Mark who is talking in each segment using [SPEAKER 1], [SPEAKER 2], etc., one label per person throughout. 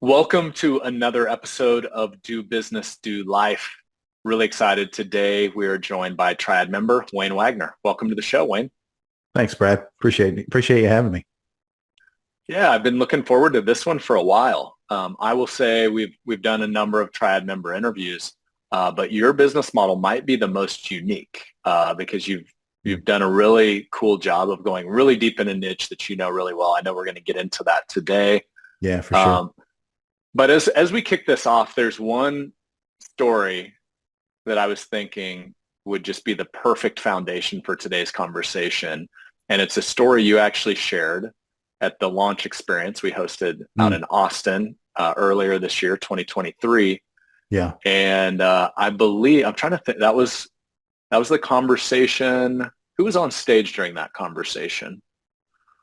[SPEAKER 1] Welcome to another episode of Do Business, Do Life. Really excited today. We are joined by Triad member Wayne Wagner. Welcome to the show, Wayne.
[SPEAKER 2] Thanks, Brad. Appreciate you having me.
[SPEAKER 1] Yeah, I've been looking forward to this one for a while. I will say we've done a number of Triad member interviews, but your business model might be the most unique because you've done a really cool job of going really deep in a niche that you know really well. I know we're going to get into that today.
[SPEAKER 2] Yeah, for sure.
[SPEAKER 1] Um, But as we kick this off, there's one story that I was thinking would just be the perfect foundation for today's conversation. And it's a story you actually shared at the launch experience we hosted out
[SPEAKER 2] Mm,
[SPEAKER 1] in Austin earlier this year, 2023.
[SPEAKER 2] yeah.
[SPEAKER 1] And I believe, I'm trying to think, that was the conversation. Who was on stage during that conversation?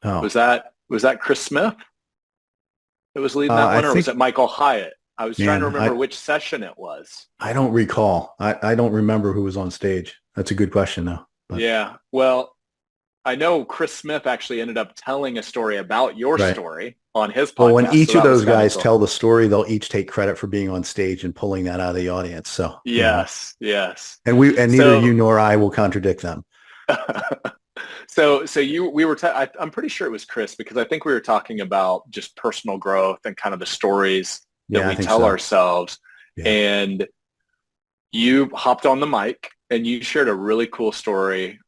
[SPEAKER 2] Oh,
[SPEAKER 1] Was that Chris Smith that was leading that
[SPEAKER 2] I
[SPEAKER 1] one, or was
[SPEAKER 2] think,
[SPEAKER 1] it Michael Hyatt? I was trying to
[SPEAKER 2] man,
[SPEAKER 1] remember which session it was.
[SPEAKER 2] I don't recall. I don't remember who was on stage. That's a good question, though. But
[SPEAKER 1] Yeah. Well, I know Chris Smith actually ended up telling a story about your
[SPEAKER 2] right.
[SPEAKER 1] story on his
[SPEAKER 2] Well, when
[SPEAKER 1] podcast. So
[SPEAKER 2] each of
[SPEAKER 1] that was
[SPEAKER 2] those
[SPEAKER 1] kind of
[SPEAKER 2] guys
[SPEAKER 1] cool.
[SPEAKER 2] tell the story, they'll each take credit for being on stage and pulling that out of the audience. So,
[SPEAKER 1] Yes. Yes.
[SPEAKER 2] and neither you
[SPEAKER 1] So,
[SPEAKER 2] nor I will contradict them.
[SPEAKER 1] so we were, I'm pretty sure it was Chris because I think we were talking about just personal growth and kind of the stories that
[SPEAKER 2] Yeah, I
[SPEAKER 1] we
[SPEAKER 2] think
[SPEAKER 1] tell
[SPEAKER 2] so.
[SPEAKER 1] ourselves.
[SPEAKER 2] Yeah,
[SPEAKER 1] And you hopped on the mic and you shared a really cool story,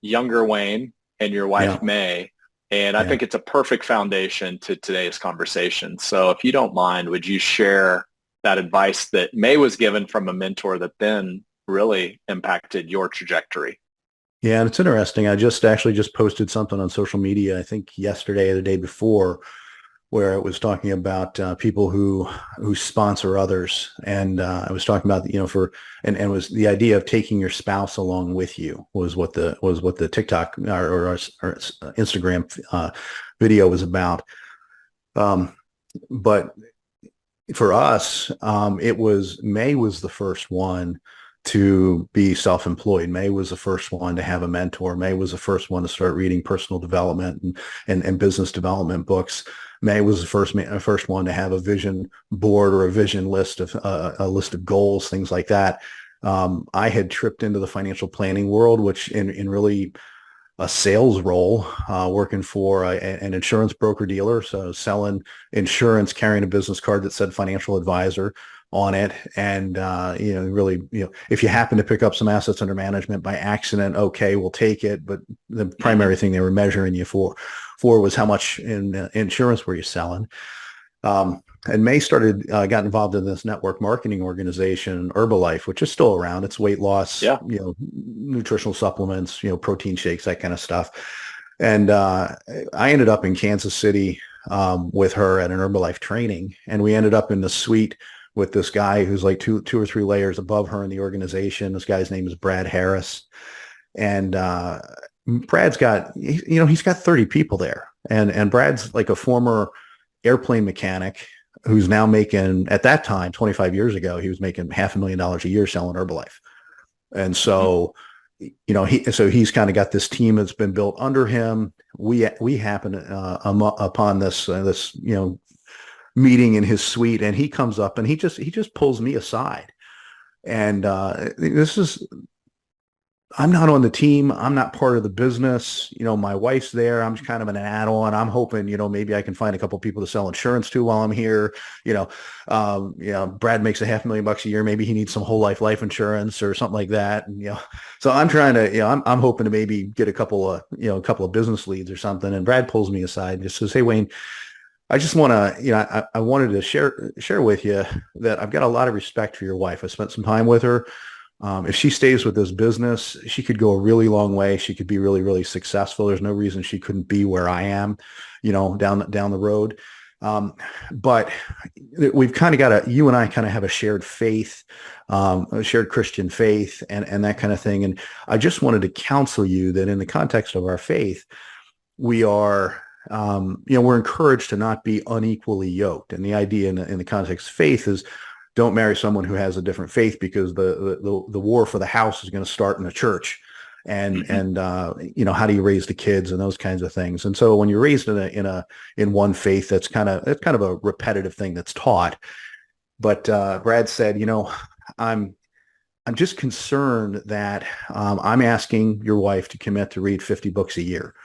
[SPEAKER 1] younger Wayne and your wife,
[SPEAKER 2] yeah,
[SPEAKER 1] May. And I
[SPEAKER 2] yeah.
[SPEAKER 1] think it's a perfect foundation to today's conversation. So if you don't mind, would you share that advice that May was given from a mentor that then really impacted your trajectory?
[SPEAKER 2] Yeah, and it's interesting. I just posted something on social media, I think yesterday or the day before, where it was talking about people who sponsor others, and I was talking about for and was the idea of taking your spouse along with you was what the TikTok or Instagram video was about. Um, but for us, it was May was the first one to be self-employed. May was the first one to have a mentor. May was the first one to start reading personal development and business development books. May was the first one to have a vision board or a vision list of a list of goals, things like that. I had tripped into the financial planning world, which in really a sales role, working for an insurance broker dealer. So selling insurance, carrying a business card that said financial advisor on it. And, really, if you happen to pick up some assets under management by accident, okay, we'll take it. But the
[SPEAKER 1] Hmm.
[SPEAKER 2] primary thing they were measuring you for was how much in insurance were you selling. And May got involved in this network marketing organization, Herbalife, which is still around. It's weight loss,
[SPEAKER 1] Yeah.
[SPEAKER 2] nutritional supplements, protein shakes, that kind of stuff. And I ended up in Kansas City with her at an Herbalife training, and we ended up in the suite with this guy who's like two or three layers above her in the organization. This guy's name is Brad Harris, and Brad's got he's got 30 people there, and Brad's like a former airplane mechanic who's now making, at that time, 25 years ago, he was making $500,000 a year selling Herbalife. And
[SPEAKER 1] Hmm.
[SPEAKER 2] so, he's kind of got this team that's been built under him. We happen upon this meeting in his suite, and he comes up and he just pulls me aside. And this is I'm not on the team. I'm not part of the business. My wife's there. I'm kind of an add-on. I'm hoping, maybe I can find a couple of people to sell insurance to while I'm here. Brad makes $500,000 a year. Maybe he needs some whole life insurance or something like that. And, so I'm trying to, I'm hoping to maybe get a couple of business leads or something. And Brad pulls me aside and just says, "Hey, Wayne, I just want to, I wanted to share with you that I've got a lot of respect for your wife. I spent some time with her. If she stays with this business, she could go a really long way. She could be really, really successful. There's no reason she couldn't be where I am, down the road. Um, but we've kind of you and I kind of have a shared faith, a shared Christian faith and that kind of thing. And I just wanted to counsel you that in the context of our faith, we are, we're encouraged to not be unequally yoked. And the idea in the context of faith is don't marry someone who has a different faith because the war for the house is going to start in the church. and how do you raise the kids and those kinds of things. And so when you're raised in one faith, that's kind of a repetitive thing that's taught. But Brad said, I'm just concerned that I'm asking your wife to commit to read 50 books a year.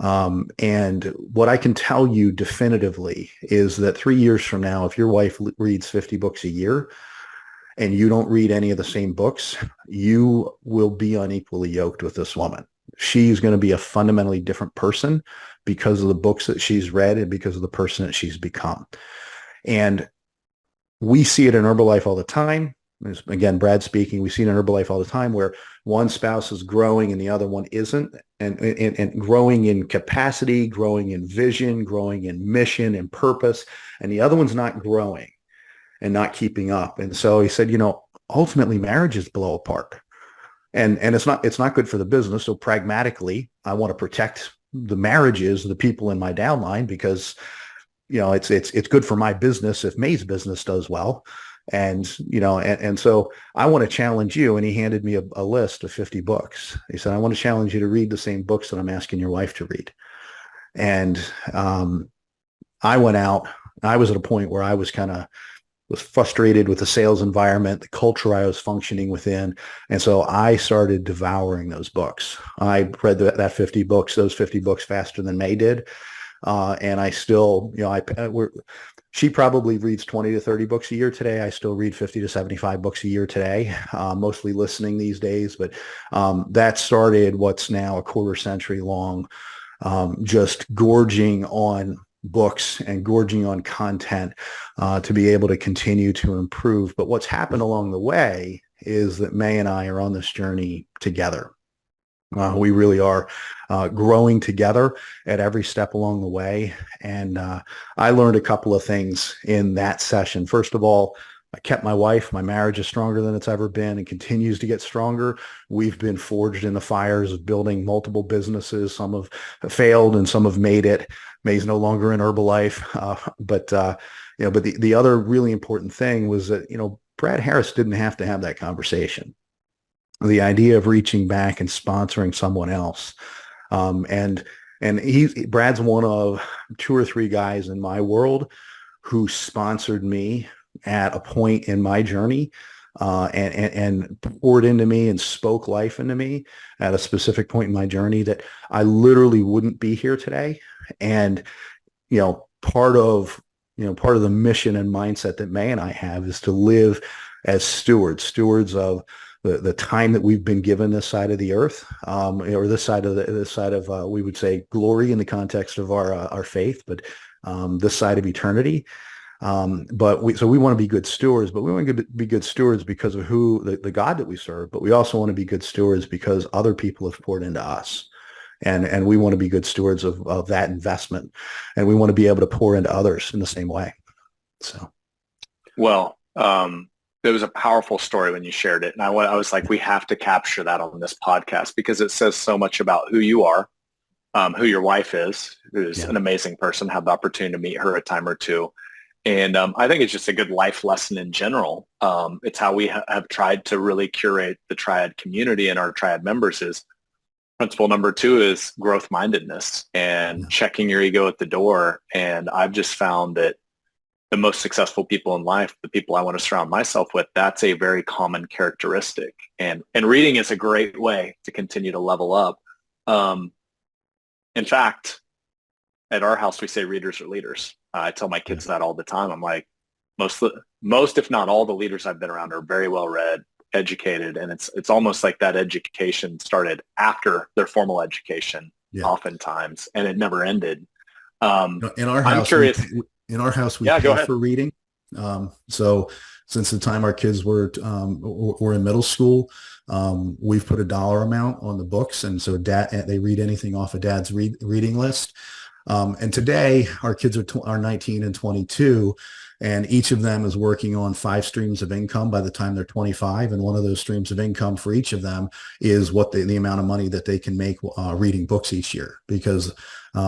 [SPEAKER 2] And what I can tell you definitively is that 3 years from now, if your wife reads 50 books a year and you don't read any of the same books, you will be unequally yoked with this woman. She's going to be a fundamentally different person because of the books that she's read and because of the person that she's become. And we see it in Herbalife all the time. Again, Brad speaking, we see it in Herbalife all the time where one spouse is growing and the other one isn't, and growing in capacity, growing in vision, growing in mission and purpose, and the other one's not growing and not keeping up. And so he said, ultimately marriages blow apart. And it's not good for the business. So pragmatically, I want to protect the marriages of the people in my downline because, it's good for my business if May's business does well. And so I want to challenge you. And he handed me a list of 50 books. He said, I want to challenge you to read the same books that I'm asking your wife to read. And I went out. I was at a point where I was frustrated with the sales environment, the culture I was functioning within. And so I started devouring those books. I read those 50 books faster than May did. And I still, she probably reads 20 to 30 books a year today. I still read 50 to 75 books a year today, mostly listening these days. But that started what's now a quarter century long, just gorging on books and gorging on content to be able to continue to improve. But what's happened along the way is that May and I are on this journey together. We really are growing together at every step along the way. And I learned a couple of things in that session. First of all, I kept my wife. My marriage is stronger than it's ever been and continues to get stronger. We've been forged in the fires of building multiple businesses. Some have failed and some have made it. May's no longer in Herbalife. But the other really important thing was that, Brad Harris didn't have to have that conversation. The idea of reaching back and sponsoring someone else. And Brad's one of 2 or 3 guys in my world who sponsored me at a point in my journey and poured into me and spoke life into me at a specific point in my journey that I literally wouldn't be here today. And, part of the mission and mindset that May and I have is to live as stewards of the time that we've been given this side of the earth, or this side of we would say glory in the context of our faith, but this side of eternity. But we want to be good stewards, but we want to be good stewards because of the God that we serve. But we also want to be good stewards because other people have poured into us, and we want to be good stewards of that investment, and we want to be able to pour into others in the same way. So,
[SPEAKER 1] well. It was a powerful story when you shared it. And I was like, we have to capture that on this podcast because it says so much about who you are, who your wife is, who's an amazing person. Have the opportunity to meet her a time or two. And I think it's just a good life lesson in general. It's how we have tried to really curate the Triad community and our Triad members is principle number 2 is growth mindedness and checking your ego at the door. And I've just found that the most successful people in life, the people I want to surround myself with, that's a very common characteristic. And reading is a great way to continue to level up. In fact, at our house, we say readers are leaders. I tell my kids that all the time. I'm like, most, if not all the leaders I've been around are very well read, educated. And it's almost like that education started after their formal education oftentimes, and it never ended.
[SPEAKER 2] In our house,
[SPEAKER 1] I'm curious.
[SPEAKER 2] In our house, we pay for reading. So since the time our kids were in middle school, we've put a dollar amount on the books. And so they read anything off of Dad's reading list. And today our kids are 19 and 22, and each of them is working on 5 streams of income by the time they're 25. And one of those streams of income for each of them is what the amount of money that they can make reading books each year, because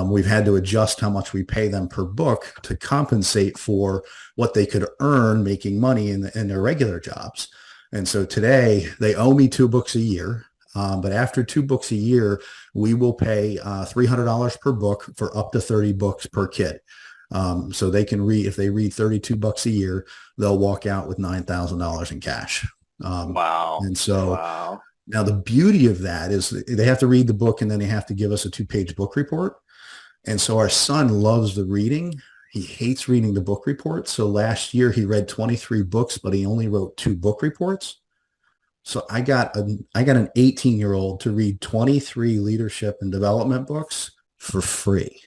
[SPEAKER 2] we've had to adjust how much we pay them per book to compensate for what they could earn making money in their regular jobs. And so today they owe me 2 books a year. But after 2 books a year, we will pay $300 per book for up to 30 books per kid. So they can read, if they read 32 bucks a year, they'll walk out with $9,000 in cash.
[SPEAKER 1] Wow.
[SPEAKER 2] And so
[SPEAKER 1] Wow.
[SPEAKER 2] now the beauty of that is they have to read the book and then they have to give us a 2-page book report. And so our son loves the reading. He hates reading the book reports. So last year he read 23 books, but he only wrote 2 book reports. So I got an 18-year-old to read 23 leadership and development books for free.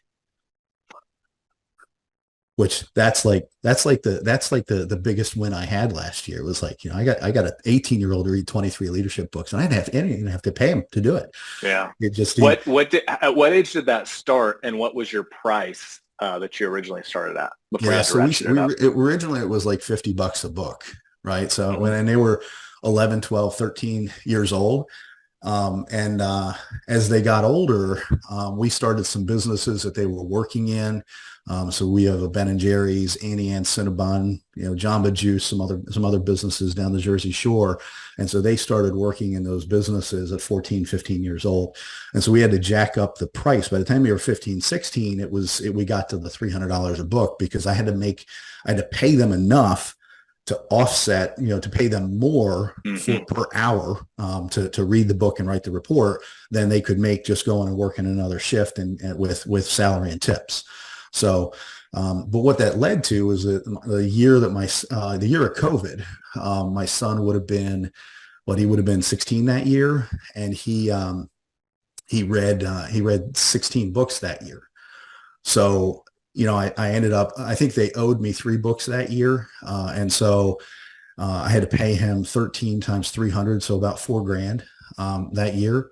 [SPEAKER 2] Which that's like the biggest win I had last year. It was like, I got an 18-year-old to read 23 leadership books, and I didn't even have to pay him to do it.
[SPEAKER 1] Yeah.
[SPEAKER 2] It just
[SPEAKER 1] At what age did that start, and what was your price that you originally started at before you had to ratchet it up?
[SPEAKER 2] Originally it was like $50 a book, right? So when they were 11, 12, 13 years old. As they got older, we started some businesses that they were working in. So we have a Ben and Jerry's, Annie Ann Cinnabon, Jamba Juice, some other businesses down the Jersey Shore. And so they started working in those businesses at 14, 15 years old. And so we had to jack up the price. By the time we were 15, 16, we got to the $300 a book because I had to pay them enough to offset, to pay them more per hour to read the book and write the report than they could make just going and working another shift and with salary and tips. So, but what that led to was that the year of COVID, my son would have been 16 that year, and he read 16 books that year. So, I ended up, I think they owed me 3 books that year. And so I had to pay him 13 times 300. So about $4,000 that year.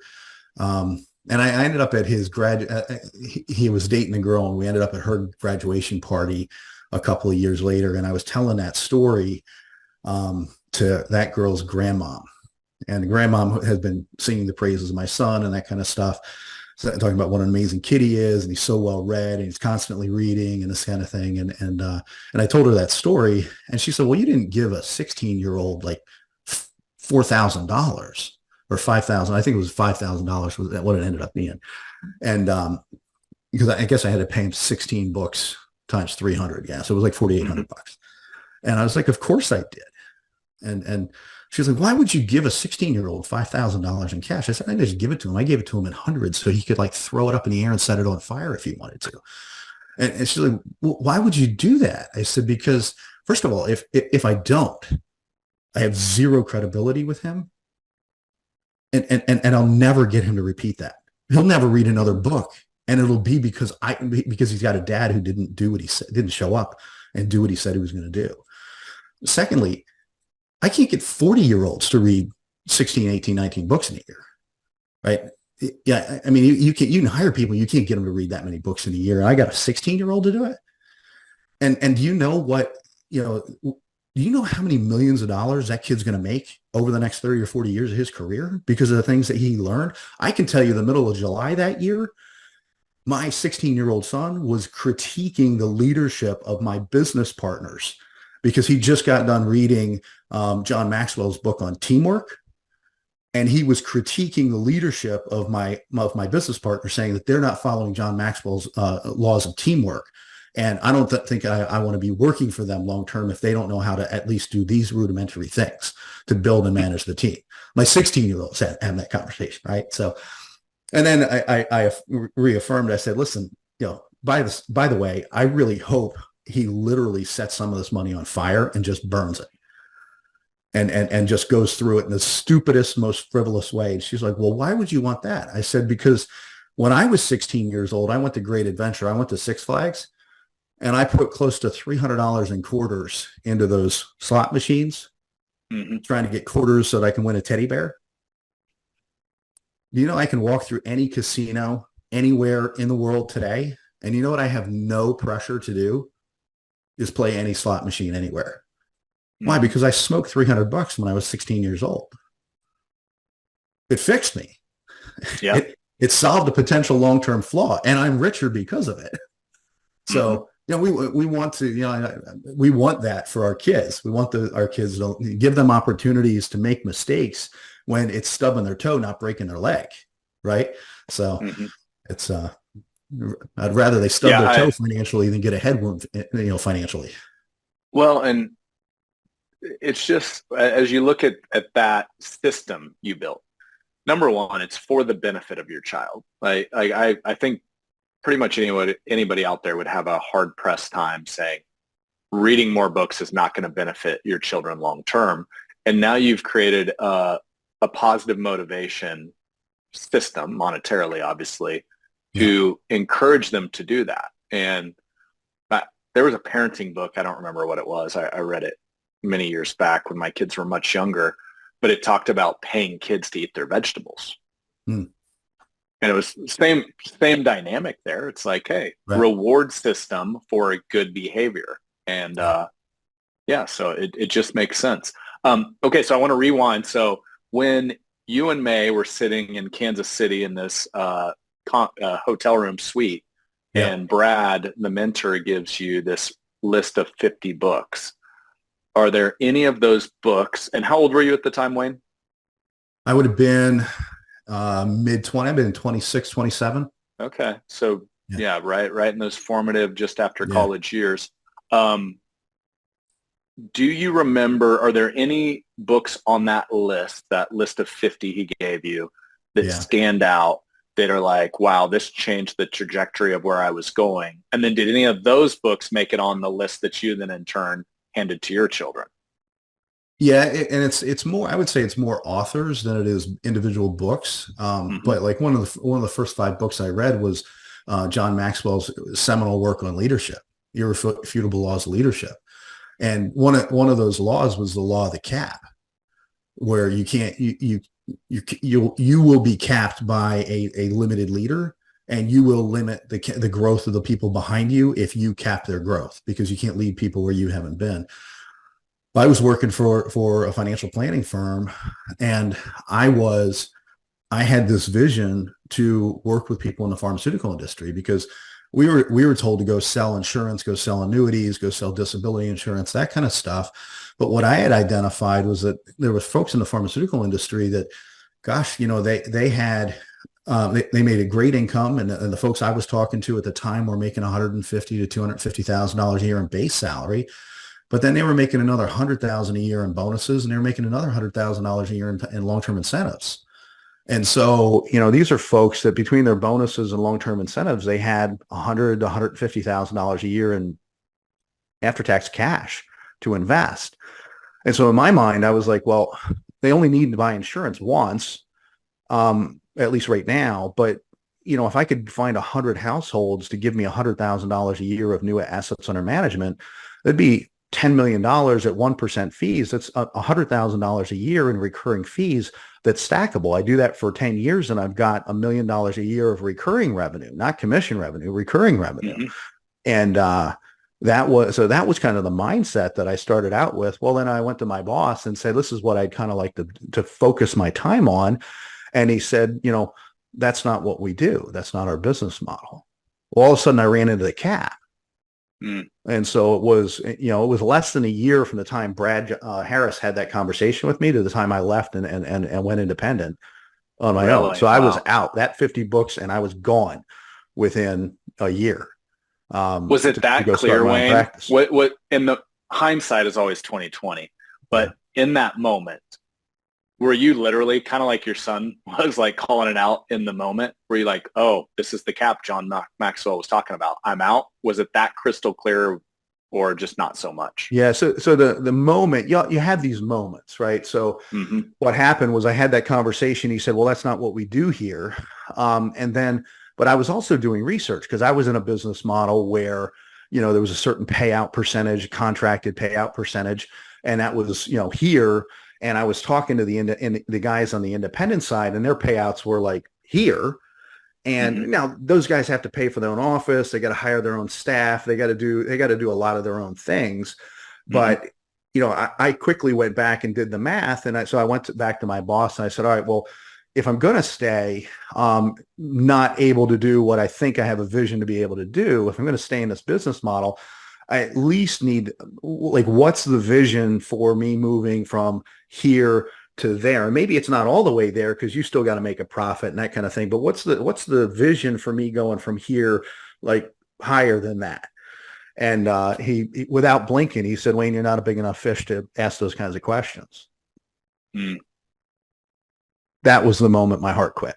[SPEAKER 2] And I ended up at his he was dating a girl, and we ended up at her graduation party a couple of years later. And I was telling that story to that girl's grandmom. And the grandmom has been singing the praises of my son and that kind of stuff. So talking about what an amazing kid he is, and he's so well read, and he's constantly reading and this kind of thing. And I told her that story, and she said, "Well, you didn't give a 16-year-old like $4,000 or $5,000. I think it was $5,000 was what it ended up being." And because I guess I had to pay him 16 books times 300. Yeah, so it was like $4,800. And I was like, "Of course I did." And she was like, "Why would you give a 16-year-old $5,000 in cash?" I said, "I didn't just give it to him. I gave it to him in hundreds so he could like throw it up in the air and set it on fire if he wanted to." And she's like, "Well, why would you do that?" I said, "Because first of all, if I don't, I have zero credibility with him. And I'll never get him to repeat that. He'll never read another book. And it'll be because he's got a dad who didn't do what he said, didn't show up and do what he said he was going to do. Secondly, I can't get 40-year-olds to read 16, 18, 19 books in a year, right? Yeah, I mean, you can hire people. You can't get them to read that many books in a year. I got a 16-year-old to do it. And do you know what, do you know how many millions of dollars that kid's going to make over the next 30 or 40 years of his career because of the things that he learned? I can tell you the middle of July that year, my 16-year-old son was critiquing the leadership of my business partners because he just got done reading John Maxwell's book on teamwork. And he was critiquing the leadership of my business partner, saying that they're not following John Maxwell's laws of teamwork. And I don't think I want to be working for them long term if they don't know how to at least do these rudimentary things to build and manage the team. My 16-year-old had that conversation, right? So, and then I reaffirmed. I said, "Listen, by the way, I really hope he literally sets some of this money on fire and just burns it, and just goes through it in the stupidest, most frivolous way." And she's like, "Well, why would you want that?" I said, "Because when I was 16 years old, I went to Great Adventure. I went to Six Flags. And I put close to $300 in quarters into those slot machines, trying to get quarters so that I can win a teddy bear. I can walk through any casino anywhere in the world today. And you know what I have no pressure to do is play any slot machine anywhere. Why? Because I smoked $300 when I was 16 years old. It fixed me.
[SPEAKER 1] Yeah.
[SPEAKER 2] It solved a potential long-term flaw, and I'm richer because of it. So, we want to, we want that for our kids. We want our kids to give them opportunities to make mistakes, when it's stubbing their toe, not breaking their leg, right? So
[SPEAKER 1] Mm-hmm.
[SPEAKER 2] it's I'd rather they stub
[SPEAKER 1] Yeah,
[SPEAKER 2] their toe financially than get a head wound, financially.
[SPEAKER 1] well, and it's just as you look at that system you built. Number one, it's for the benefit of your child. I think pretty much anybody out there would have a hard pressed time saying reading more books is not going to benefit your children long term. And now you've created a positive motivation system, monetarily, obviously,
[SPEAKER 2] Yeah.
[SPEAKER 1] to encourage them to do that. And I, there was a parenting book. I don't remember what it was. I read it many years back when my kids were much younger, but it talked about paying kids to eat their vegetables.
[SPEAKER 2] Mm,
[SPEAKER 1] And it was same dynamic there. It's like, hey,
[SPEAKER 2] right.
[SPEAKER 1] reward system for a good behavior. And
[SPEAKER 2] Yeah.
[SPEAKER 1] yeah, so it just makes sense. Okay, so I want to rewind. So when you and May were sitting in Kansas City in this hotel room suite,
[SPEAKER 2] Yeah.
[SPEAKER 1] and Brad, the mentor, gives you this list of 50 books. Are there any of those books? And how old were you at the time, Wayne?
[SPEAKER 2] I would have been mid 20. I've been 26, 27.
[SPEAKER 1] Okay, so
[SPEAKER 2] Yeah.
[SPEAKER 1] yeah, right in those formative, just after
[SPEAKER 2] Yeah.
[SPEAKER 1] college years. Um, do you remember, are there any books on that list of 50 he gave you that
[SPEAKER 2] Yeah.
[SPEAKER 1] stand out that are like, wow, this changed the trajectory of where I was going? And then did any of those books make it on the list that you then in turn handed to your children?
[SPEAKER 2] Yeah, and it's more. I would say it's more authors than it is individual books.
[SPEAKER 1] Hmm.
[SPEAKER 2] But like one of the first 5 books I read was John Maxwell's seminal work on leadership, Irrefutable Laws of Leadership, and one of those laws was the law of the cap, where you can't you will be capped by a limited leader, and you will limit the growth of the people behind you if you cap their growth, because you can't lead people where you haven't been. I was working for a financial planning firm, and I had this vision to work with people in the pharmaceutical industry, because we were told to go sell insurance, go sell annuities, go sell disability insurance, that kind of stuff. But what I had identified was that there was folks in the pharmaceutical industry that, gosh, they had they made a great income, and the folks I was talking to at the time were making 150 to $250,000 a year in base salary. But then they were making another 100,000 a year in bonuses, and they were making another $100,000 a year in long-term incentives. And so, these are folks that between their bonuses and long-term incentives, they had 100 to $150,000 a year in after-tax cash to invest. And so in my mind, I was like, well, they only need to buy insurance once, at least right now. But, if I could find 100 households to give me $100,000 a year of new assets under management, that'd be $10 million at 1% fees. That's $100,000 a year in recurring fees that's stackable. I do that for 10 years and I've got $1 million a year of recurring revenue, not commission revenue, recurring revenue.
[SPEAKER 1] Mm-hmm.
[SPEAKER 2] And that was kind of the mindset that I started out with. Well, then I went to my boss and said, this is what I'd kind of like to focus my time on. And he said, that's not what we do. That's not our business model. Well, all of a sudden I ran into the cap.
[SPEAKER 1] Mm.
[SPEAKER 2] And so it was less than a year from the time Brad Harris had that conversation with me to the time I left and went independent on my own.
[SPEAKER 1] Really?
[SPEAKER 2] So I was
[SPEAKER 1] Wow.
[SPEAKER 2] out that 50 books and I was gone within a year.
[SPEAKER 1] Was it
[SPEAKER 2] To
[SPEAKER 1] that
[SPEAKER 2] go start
[SPEAKER 1] clear,
[SPEAKER 2] my own
[SPEAKER 1] Wayne?
[SPEAKER 2] practice.
[SPEAKER 1] What in the hindsight is always 2020,
[SPEAKER 2] Yeah.
[SPEAKER 1] but in that moment, were you literally kind of like your son was like calling it out in the moment? Were you like, oh, this is the cap John Maxwell was talking about. I'm out. Was it that crystal clear or just not so much?
[SPEAKER 2] Yeah. So the moment you have these moments, right? So
[SPEAKER 1] Mm-hmm.
[SPEAKER 2] what happened was I had that conversation. He said, well, that's not what we do here. But I was also doing research because I was in a business model where, there was a certain payout percentage, contracted payout percentage. And that was, here. And I was talking to the guys on the independent side, and their payouts were like here. And
[SPEAKER 1] Mm-hmm.
[SPEAKER 2] now those guys have to pay for their own office. They got to hire their own staff. They got to do a lot of their own things.
[SPEAKER 1] Mm-hmm.
[SPEAKER 2] But, I quickly went back and did the math. And so I went back to my boss and I said, all right, well, if I'm going to stay, not able to do what I think I have a vision to be able to do, if I'm going to stay in this business model, I at least need, like, what's the vision for me moving from here to there. And maybe it's not all the way there because you still got to make a profit and that kind of thing. But what's the vision for me going from here, like higher than that? And he, without blinking, he said, Wayne, you're not a big enough fish to ask those kinds of questions.
[SPEAKER 1] Mm.
[SPEAKER 2] That was the moment my heart quit.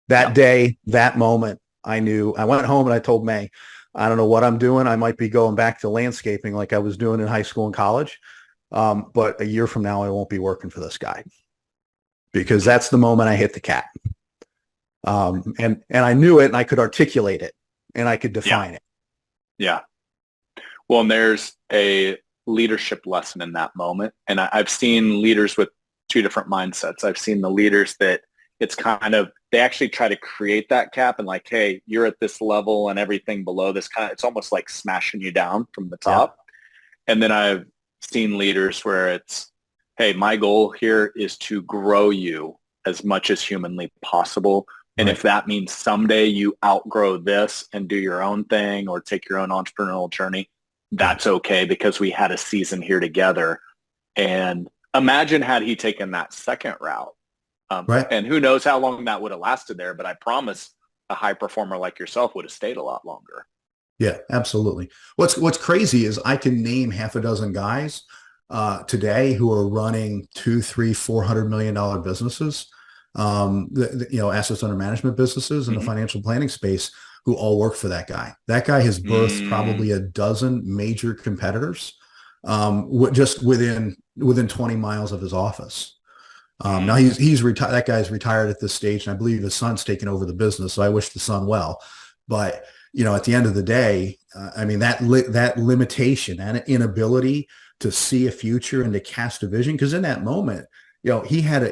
[SPEAKER 2] That day, that moment, I knew. I went home and I told May, I don't know what I'm doing. I might be going back to landscaping like I was doing in high school and college. But a year from now, I won't be working for this guy, because that's the moment I hit the cap. And I knew it, and I could articulate it, and I could define it.
[SPEAKER 1] Yeah. Well, and there's a leadership lesson in that moment. And I've seen leaders with two different mindsets. I've seen the leaders that it's kind of, they actually try to create that cap and like, hey, you're at this level and everything below this kind of, it's almost like smashing you down from the top. Yeah. And then I've seen leaders where it's, hey, my goal here is to grow you as much as humanly possible. And if that means someday you outgrow this and do your own thing or take your own entrepreneurial journey, that's okay, because we had a season here together. And imagine had he taken that second route. And who knows how long that would have lasted there, but I promise a high performer like yourself would have stayed a lot longer.
[SPEAKER 2] Yeah, absolutely. What's crazy is I can name half a dozen guys today who are running $200, $300, $400 million businesses, assets under management businesses in the financial planning space, who all work for that guy. That guy has birthed probably a dozen major competitors just within 20 miles of his office. Now he's retired. That guy's retired at this stage, and I believe his son's taken over the business. So I wish the son well. But at the end of the day, that limitation and inability to see a future and to cast a vision, because in that moment, he had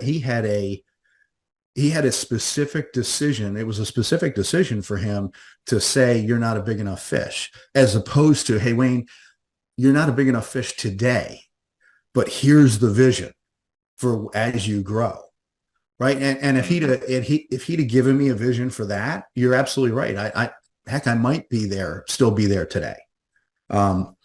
[SPEAKER 2] a specific decision. It was a specific decision for him to say, you're not a big enough fish, as opposed to, hey, Wayne, you're not a big enough fish today, but here's the vision for as you grow. Right. And if he'd have given me a vision for that, you're absolutely right. I might still be there today. But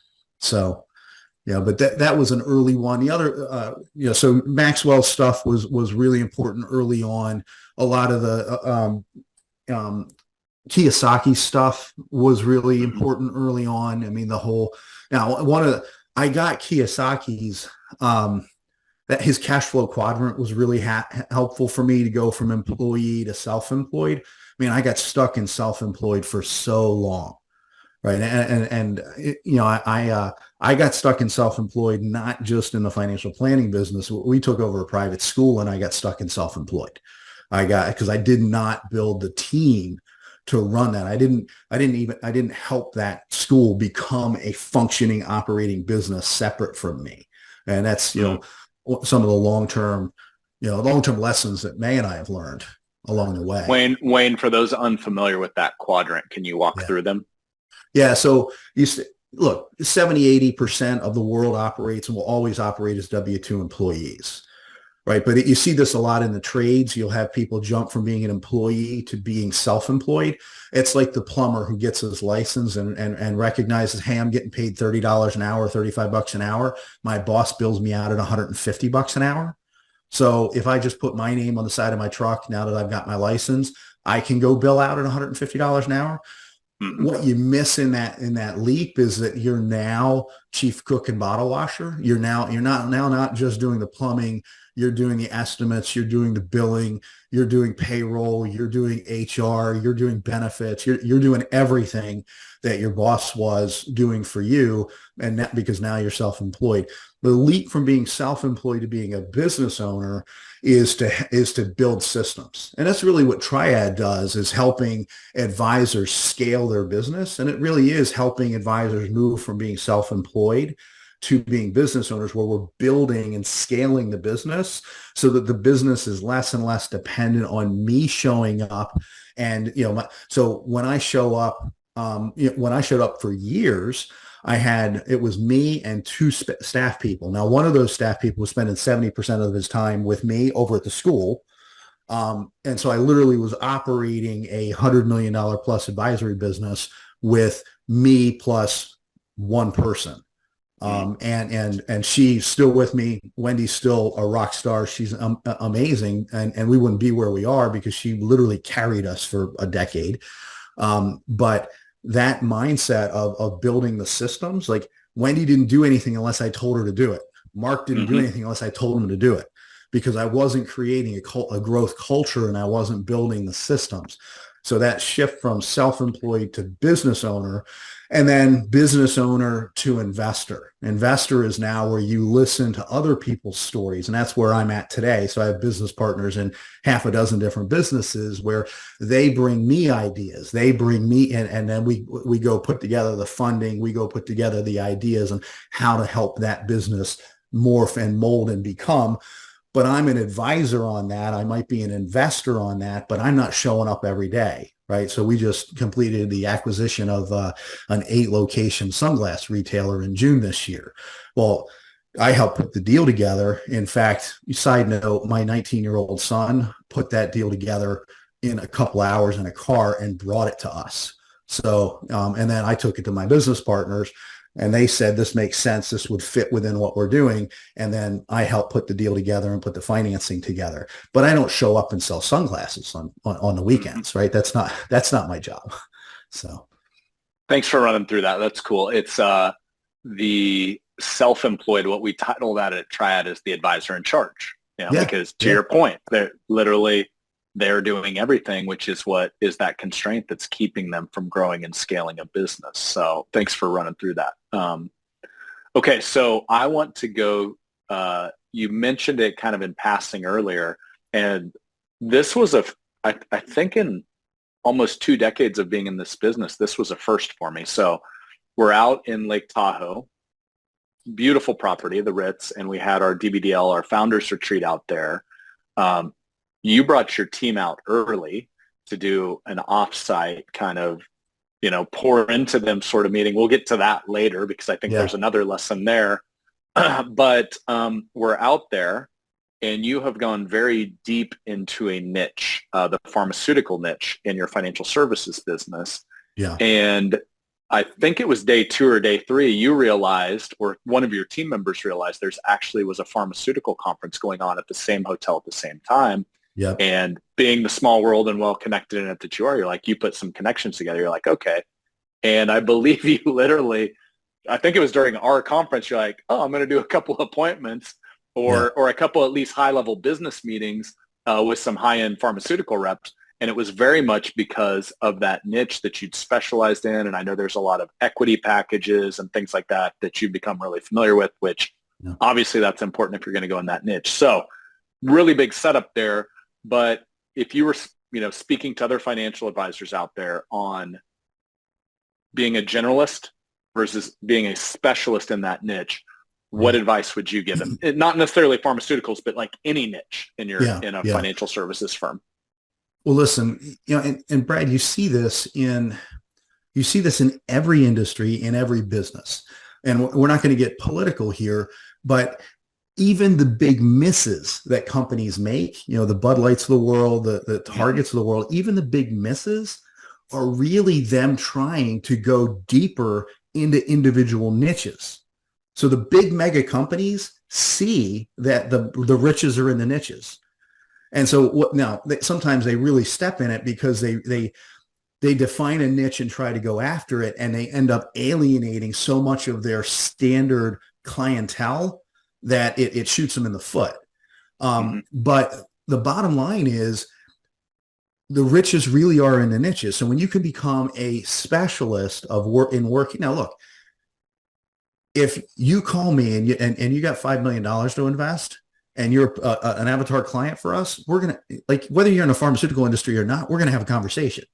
[SPEAKER 2] that was an early one. The other, so Maxwell's stuff was really important early on. A lot of the Kiyosaki stuff was really important early on. I mean, I got Kiyosaki's, that his cash flow quadrant was really helpful for me to go from employee to self-employed. I mean, I got stuck in self-employed for so long. Right. I got stuck in self-employed, not just in the financial planning business. We took over a private school and I got stuck in self-employed. Because I did not build the team to run that. I didn't help that school become a functioning operating business separate from me. And that's, some of the long-term lessons that May and I have learned along the way.
[SPEAKER 1] Wayne, for those unfamiliar with that quadrant, can you walk through them?
[SPEAKER 2] Yeah. So look, 70-80% of the world operates and will always operate as W-2 employees, right? But you see this a lot in the trades. You'll have people jump from being an employee to being self-employed. It's like the plumber who gets his license and recognizes, hey, I'm getting paid $30 an hour, $35 an hour. My boss bills me out at $150 an hour. So if I just put my name on the side of my truck, now that I've got my license, I can go bill out at $150 an hour. What you miss in that leap is that you're now chief cook and bottle washer. You're not just doing the plumbing. You're doing the estimates. You're doing the billing. You're doing payroll. You're doing HR. You're doing benefits. You're doing everything that your boss was doing for you, and that because now you're self-employed. The leap from being self-employed to being a business owner is to build systems. And that's really what Triad does, is helping advisors scale their business. And it really is helping advisors move from being self-employed to being business owners, where we're building and scaling the business so that the business is less and less dependent on me showing up. And, so when I show up, when I showed up for years, it was me and two staff people. Now, one of those staff people was spending 70% of his time with me over at the school. And so I literally was operating a $100 million plus advisory business with me plus one person.
[SPEAKER 1] Mm.
[SPEAKER 2] And she's still with me. Wendy's still a rock star. She's amazing. And we wouldn't be where we are because she literally carried us for a decade. But that mindset of building the systems, like Wendy didn't do anything unless I told her to do it. Mark didn't do
[SPEAKER 1] Mm-hmm.
[SPEAKER 2] anything unless I told him to do it, because I wasn't creating a growth culture and I wasn't building the systems. So that shift from self-employed to business owner, and then business owner to investor. Investor is now where you listen to other people's stories. And that's where I'm at today. So I have business partners in half a dozen different businesses where they bring me ideas. They bring me in, and then we go put together the funding. We go put together the ideas on how to help that business morph and mold and become. But I'm an advisor on that. I might be an investor on that, but I'm not showing up every day, right? So we just completed the acquisition of an 8-location sunglass retailer in June this year. Well, I helped put the deal together. In fact, side note, my 19-year-old son put that deal together in a couple hours in a car and brought it to us. So, and then I took it to my business partners, and they said, this makes sense. This would fit within what we're doing. And then I help put the deal together and put the financing together. But I don't show up and sell sunglasses on the weekends, right? That's not my job. So
[SPEAKER 1] Thanks for running through that. That's cool. It's the self-employed, what we title that at Triad is the advisor in charge. Because to your point, they're doing everything, which is what is that constraint that's keeping them from growing and scaling a business. So thanks for running through that. Okay, so I want to go, you mentioned it kind of in passing earlier, and this was I think in almost 2 decades of being in this business, this was a first for me. So we're out in Lake Tahoe, beautiful property, the Ritz, and we had our DBDL, our founders retreat out there. You brought your team out early to do an offsite kind of, pour into them sort of meeting. We'll get to that later because I think there's another lesson there. But we're out there, and you have gone very deep into a niche, the pharmaceutical niche in your financial services business.
[SPEAKER 2] Yeah.
[SPEAKER 1] And I think it was day 2 or day 3, you realized, or one of your team members realized, there's actually was a pharmaceutical conference going on at the same hotel at the same time.
[SPEAKER 2] Yep.
[SPEAKER 1] And being the small world and well-connected in it that you are, you're like, you put some connections together. You're like, okay. And I believe you literally, I think it was during our conference, you're like, oh, I'm going to do a couple appointments or a couple at least high-level business meetings with some high-end pharmaceutical reps. And it was very much because of that niche that you'd specialized in. And I know there's a lot of equity packages and things like that you've become really familiar with, which obviously that's important if you're going to go in that niche. So really big setup there. But if you were, speaking to other financial advisors out there on being a generalist versus being a specialist in that niche, what advice would you give them? Not necessarily pharmaceuticals, but like any niche in a financial services firm.
[SPEAKER 2] Well, listen, and Brad, you see this in every industry, in every business. And we're not going to get political here, but even the big misses that companies make, the Bud Lights of the world, the Targets of the world, even the big misses are really them trying to go deeper into individual niches. So the big mega companies see that the riches are in the niches. And so sometimes they really step in it because they define a niche and try to go after it, and they end up alienating so much of their standard clientele that it shoots them in the foot. But the bottom line is the riches really are in the niches. So when you can become a specialist of working, now look, if you call me and you got $5 million to invest and you're an avatar client for us, we're going to, whether you're in the pharmaceutical industry or not, we're going to have a conversation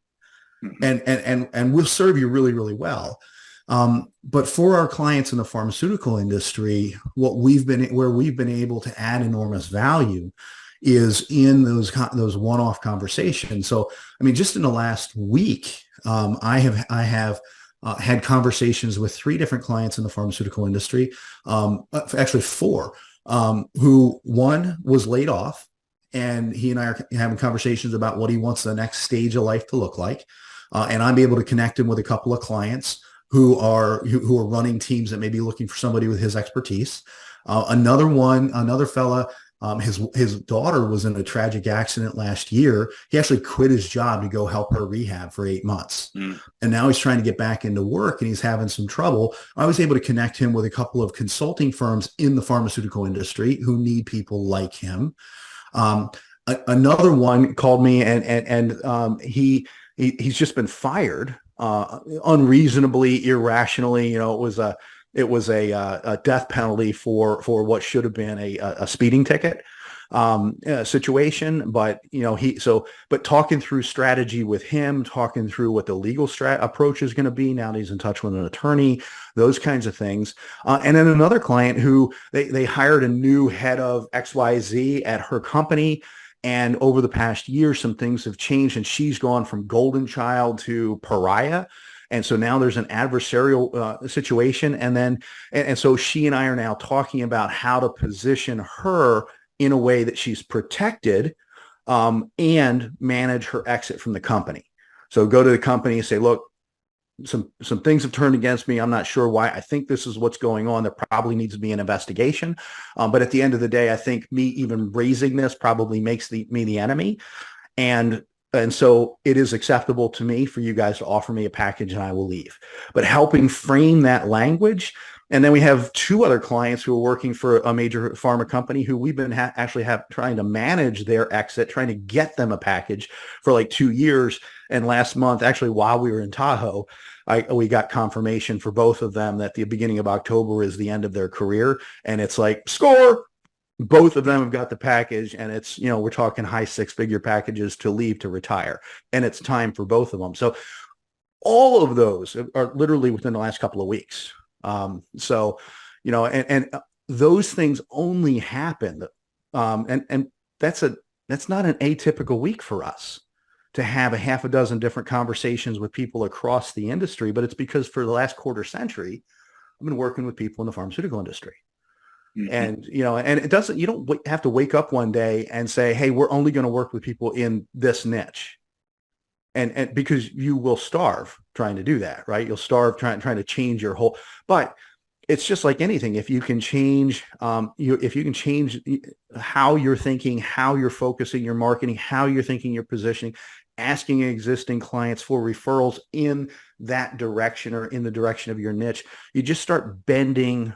[SPEAKER 2] and we'll serve you really, really well. But for our clients in the pharmaceutical industry, where we've been able to add enormous value is in those one-off conversations. So, I mean, just in the last week, I have had conversations with 3 different clients in the pharmaceutical industry, actually 4, who one was laid off, and he and I are having conversations about what he wants the next stage of life to look like. And I'm able to connect him with a couple of clients who are running teams that may be looking for somebody with his expertise. Another fella, his daughter was in a tragic accident last year. He actually quit his job to go help her rehab for 8 months.
[SPEAKER 1] Mm.
[SPEAKER 2] And now he's trying to get back into work and he's having some trouble. I was able to connect him with a couple of consulting firms in the pharmaceutical industry who need people like him. Another one called me and he's just been fired unreasonably, irrationally. It was a death penalty for what should have been a speeding ticket situation. But but talking through strategy with him, talking through what the legal approach is going to be now that he's in touch with an attorney, those kinds of things. And then another client who they hired a new head of XYZ at her company. And over the past year, some things have changed and she's gone from golden child to pariah. And so now there's an adversarial situation. And so she and I are now talking about how to position her in a way that she's protected and manage her exit from the company. So go to the company and say, look, some things have turned against me. I'm not sure why. I think this is what's going on. There probably needs to be an investigation. But at the end of the day, I think me even raising this probably makes me the enemy. And so it is acceptable to me for you guys to offer me a package and I will leave. But helping frame that language. And then we have two other clients who are working for a major pharma company who we've been trying to manage their exit, trying to get them a package for like 2 years. And last month, actually, while we were in Tahoe, we got confirmation for both of them that the beginning of October is the end of their career. And it's like, score! Both of them have got the package, and it's, we're talking high 6-figure packages to leave to retire. And it's time for both of them. So all of those are literally within the last couple of weeks. And those things only happen. And that's not an atypical week for us to have a half a dozen different conversations with people across the industry, but it's because for the last quarter century, I've been working with people in the pharmaceutical industry. Mm-hmm. And, and you don't have to wake up one day and say, hey, we're only going to work with people in this niche. And because you will starve trying to do that, right? You'll starve trying to change your whole, but it's just like anything. If you can change, if you can change how you're thinking, how you're focusing your marketing, how you're thinking your positioning, asking existing clients for referrals in that direction or in the direction of your niche, you just start bending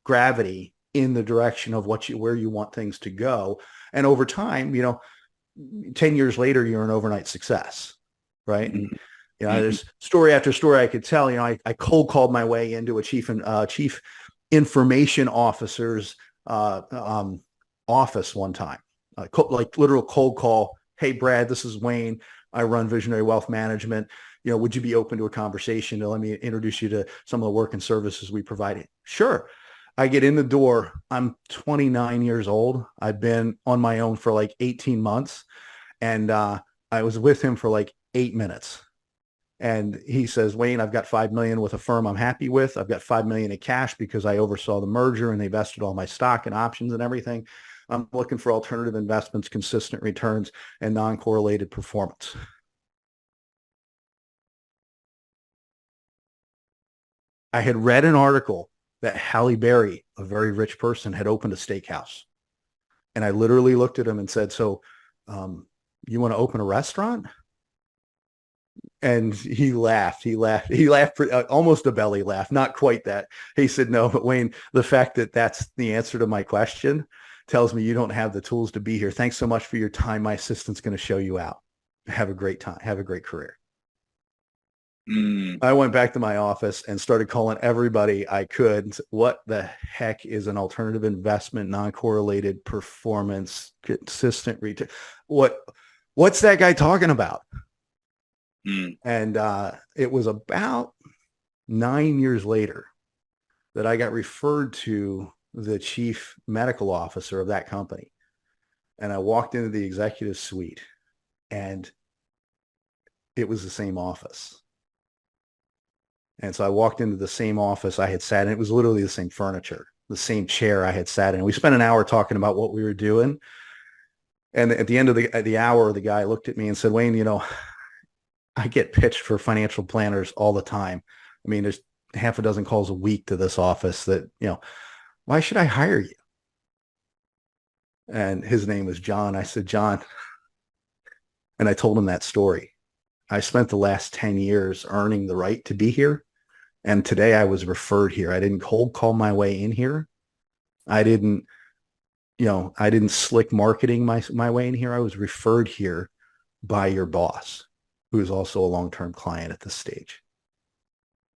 [SPEAKER 2] gravity in the direction of where you want things to go. And over time, 10 years later, you're an overnight success, right? And, there's story after story I could tell. I cold called my way into a chief information officer's office one time, like literal cold call. Hey, Brad, this is Wayne. I run Vizionary Wealth Management. Would you be open to a conversation to let me introduce you to some of the work and services we provide? Sure. I get in the door. I'm 29 years old. I've been on my own for like 18 months. And I was with him for like 8 minutes. And he says, Wayne, I've got $5 million with a firm I'm happy with. I've got $5 million in cash because I oversaw the merger and they vested all my stock and options and everything. I'm looking for alternative investments, consistent returns, and non-correlated performance. I had read an article that Halle Berry, a very rich person, had opened a steakhouse. And I literally looked at him and said, so you want to open a restaurant? And he laughed, almost a belly laugh, not quite that. He said, no, but Wayne, the fact that that's the answer to my question tells me you don't have the tools to be here. Thanks so much for your time. My assistant's going to show you out. Have a great time. Have a great career. I went back to my office and started calling everybody I could. What the heck is an alternative investment, non-correlated performance, consistent return? What's that guy talking about? And it was about 9 years later that I got referred to the chief medical officer of that company. And I walked into the executive suite and it was the same office. And so I walked into the same office I had sat in. It was literally the same furniture, the same chair I had sat in. We spent an hour talking about what we were doing. And at the end of the hour, the guy looked at me and said, Wayne, I get pitched for financial planners all the time. I mean, there's half a dozen calls a week to this office that, why should I hire you? And his name was John. I said, John, and I told him that story. I spent the last 10 years earning the right to be here. And today I was referred here. I didn't cold call my way in here. I didn't, I didn't slick marketing my way in here. I was referred here by your boss, who is also a long-term client at this stage.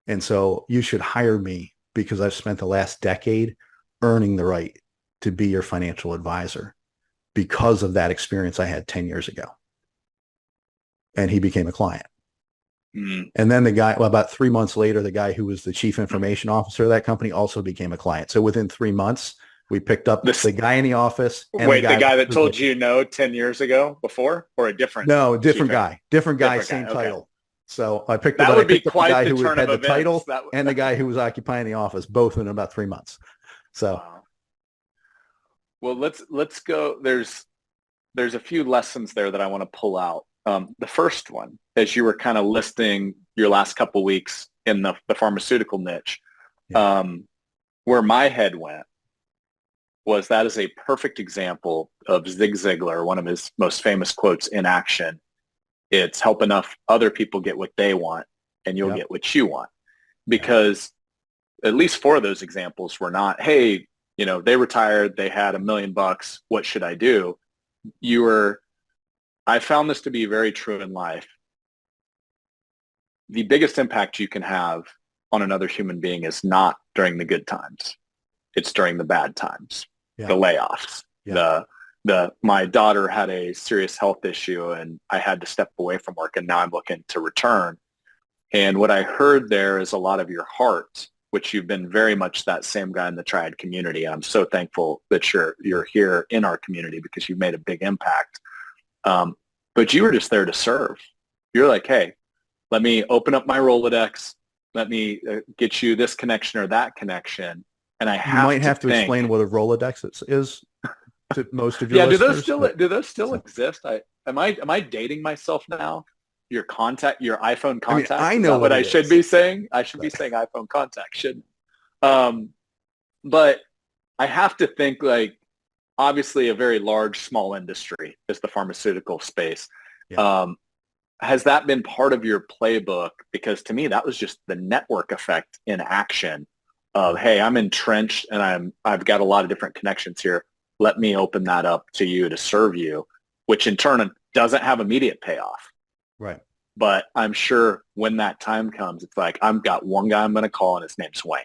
[SPEAKER 2] And so you should hire me because I've spent the last decade earning the right to be your financial advisor because of that experience I had 10 years ago. And he became a client. Mm. And then the guy, about 3 months later, the guy who was the chief information officer of that company also became a client. So within 3 months, we picked up the guy in the office.
[SPEAKER 1] And wait, the guy that told you no 10 years ago before, or a different?
[SPEAKER 2] No, different guy, same title. Okay. So I picked up the guy who had the title and the guy who was occupying the office, both in about 3 months. So,
[SPEAKER 1] wow. Well, let's go. There's a few lessons there that I want to pull out. The first one, as you were kind of listing your last couple of weeks in the pharmaceutical niche, where my head went was that is a perfect example of Zig Ziglar, one of his most famous quotes in action. It's help enough other people get what they want and you'll get what you want. Because at least 4 of those examples were not, hey, they retired, they had $1 million. What should I do? I found this to be very true in life. The biggest impact you can have on another human being is not during the good times. It's during the bad times, the layoffs, my daughter had a serious health issue and I had to step away from work and now I'm looking to return. And what I heard there is a lot of your heart, which you've been very much that same guy in the Triad community. I'm so thankful that you're here in our community because you've made a big impact. But you were just there to serve. You're like, hey, let me open up my Rolodex. Let me get you this connection or that connection. And you
[SPEAKER 2] might have to explain what a Rolodex is to most of your listeners.
[SPEAKER 1] Do those still exist? Am I dating myself now? Your iPhone contact.
[SPEAKER 2] I know
[SPEAKER 1] what I should be saying. I should be saying iPhone contact, shouldn't? But I have to think like, obviously a very large, small industry is the pharmaceutical space. Yeah. Has that been part of your playbook? Because to me, that was just the network effect in action of, hey, I'm entrenched and I've got a lot of different connections here. Let me open that up to you to serve you, which in turn doesn't have immediate payoff.
[SPEAKER 2] Right.
[SPEAKER 1] But I'm sure when that time comes, it's like, I've got one guy I'm going to call and his name's Wayne.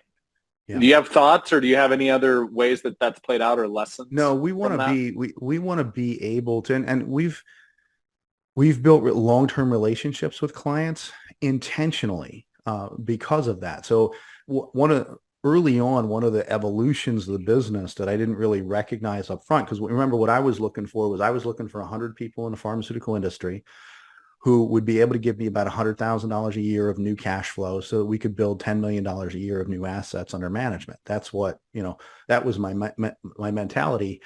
[SPEAKER 1] Yeah. Do you have thoughts or do you have any other ways that that's played out or lessons?
[SPEAKER 2] No, we want to be, we want to be able to, and we've built long-term relationships with clients intentionally because of that. So early on, one of the evolutions of the business that I didn't really recognize up front, because remember what I was looking for 100 people in the pharmaceutical industry who would be able to give me about $100,000 a year of new cash flow so that we could build $10 million a year of new assets under management. That's what, that was my mentality.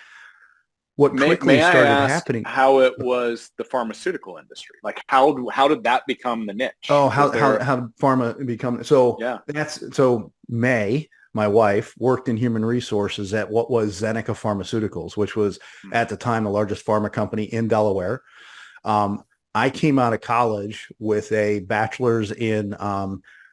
[SPEAKER 2] What quickly started happening.
[SPEAKER 1] How it was the pharmaceutical industry? Like how did that become the niche?
[SPEAKER 2] Oh, how pharma become so? Yeah, so May, my wife, worked in human resources at what was Zeneca Pharmaceuticals, which was at the time the largest pharma company in Delaware. I came out of college with a bachelor's in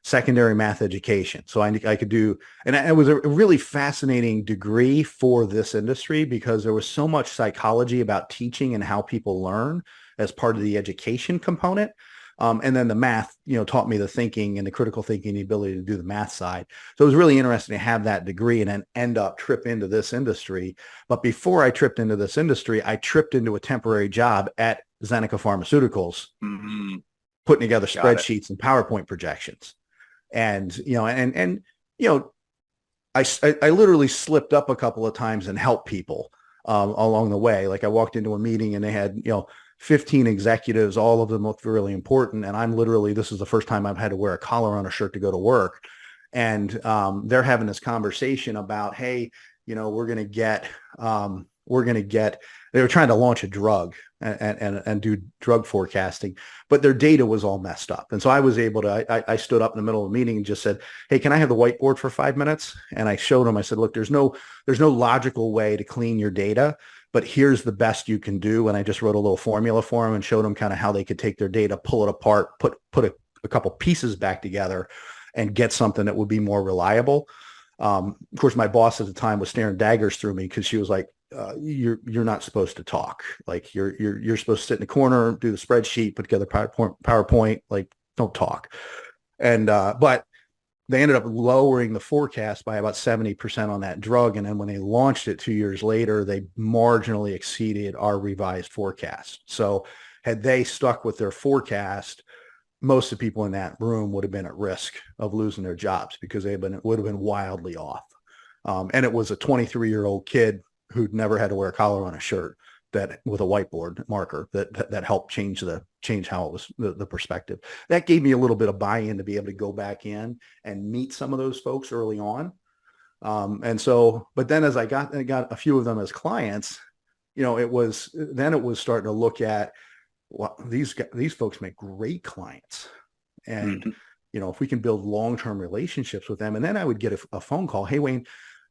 [SPEAKER 2] secondary math education. So I could do, and it was a really fascinating degree for this industry because there was so much psychology about teaching and how people learn as part of the education component. And then the math, taught me the thinking and the critical thinking, the ability to do the math side. So it was really interesting to have that degree and then trip into this industry. But before I tripped into this industry, I tripped into a temporary job at Zeneca Pharmaceuticals, putting together spreadsheets and PowerPoint projections. And, I literally slipped up a couple of times and helped people along the way. Like I walked into a meeting and they had, 15 executives, all of them looked really important. And this is the first time I've had to wear a collar on a shirt to go to work. And they're having this conversation about, hey, we're going to get they were trying to launch a drug and do drug forecasting, but their data was all messed up. And so I was able to, I stood up in the middle of the meeting and just said, hey, can I have the whiteboard for 5 minutes? And I showed them, I said, look, there's no logical way to clean your data, but here's the best you can do. And I just wrote a little formula for them and showed them kind of how they could take their data, pull it apart, put a couple pieces back together and get something that would be more reliable. Of course, my boss at the time was staring daggers through me because she was like, you're not supposed to talk. Like you're supposed to sit in the corner, do the spreadsheet, put together PowerPoint, like don't talk. And, but they ended up lowering the forecast by about 70% on that drug. And then when they launched it 2 years later, they marginally exceeded our revised forecast. So had they stuck with their forecast, most of the people in that room would have been at risk of losing their jobs because would have been wildly off. And it was a 23-year-old kid who'd never had to wear a collar on a shirt that with a whiteboard marker that helped change how it was the perspective. That gave me a little bit of buy-in to be able to go back in and meet some of those folks early on. And so, but then as I got a few of them as clients, it was starting to look at, well, these folks make great clients. And, if we can build long-term relationships with them. And then I would get a phone call. Hey, Wayne,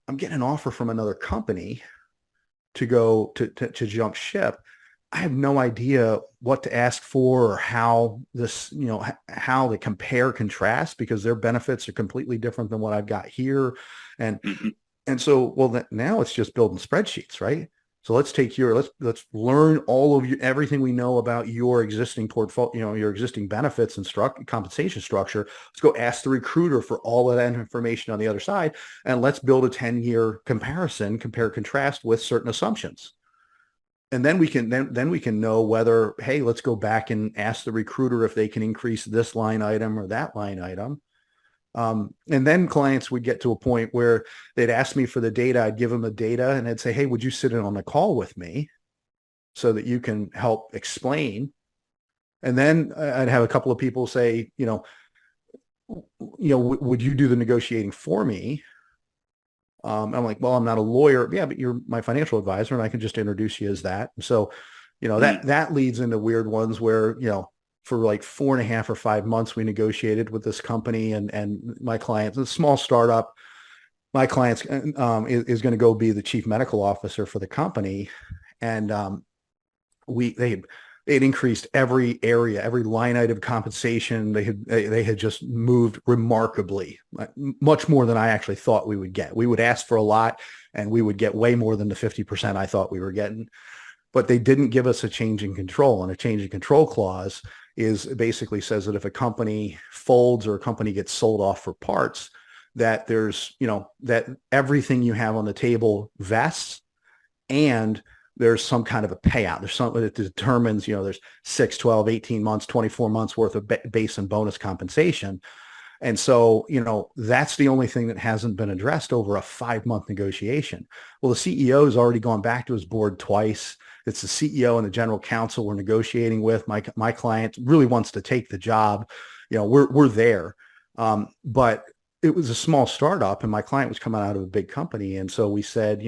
[SPEAKER 2] I'm getting an offer from another company to go to jump ship. I have no idea what to ask for or how this, how to compare contrast because their benefits are completely different than what I've got here. And, and so, well, now it's just building spreadsheets, right? So let's learn all of everything we know about your existing portfolio, your existing benefits and compensation structure. Let's go ask the recruiter for all of that information on the other side. And let's build a 10-year comparison, compare contrast with certain assumptions. And then we can know whether, hey, let's go back and ask the recruiter if they can increase this line item or that line item. And then clients would get to a point where they'd ask me for the data. I'd give them the data and I'd say, hey, would you sit in on the call with me so that you can help explain? And then I'd have a couple of people say, would you do the negotiating for me? I'm like, well, I'm not a lawyer. Yeah, but you're my financial advisor and I can just introduce you as that. So, that leads into weird ones where, for like 4.5 or 5 months, we negotiated with this company and my clients, a small startup, my clients is going to go be the chief medical officer for the company. And they had increased every area, every line item compensation. They had just moved remarkably, much more than I actually thought we would get. We would ask for a lot and we would get way more than the 50% I thought we were getting. But they didn't give us a change in control. And a change in control clause basically says that if a company folds or a company gets sold off for parts, that there's, that everything you have on the table vests and there's some kind of a payout. There's something that determines, there's 6, 12, 18 months, 24 months worth of base and bonus compensation. And so, that's the only thing that hasn't been addressed over a 5-month negotiation. Well, the CEO has already gone back to his board twice. It's the CEO and the general counsel we're negotiating with. My client really wants to take the job. We're there. But it was a small startup and my client was coming out of a big company. And so we said,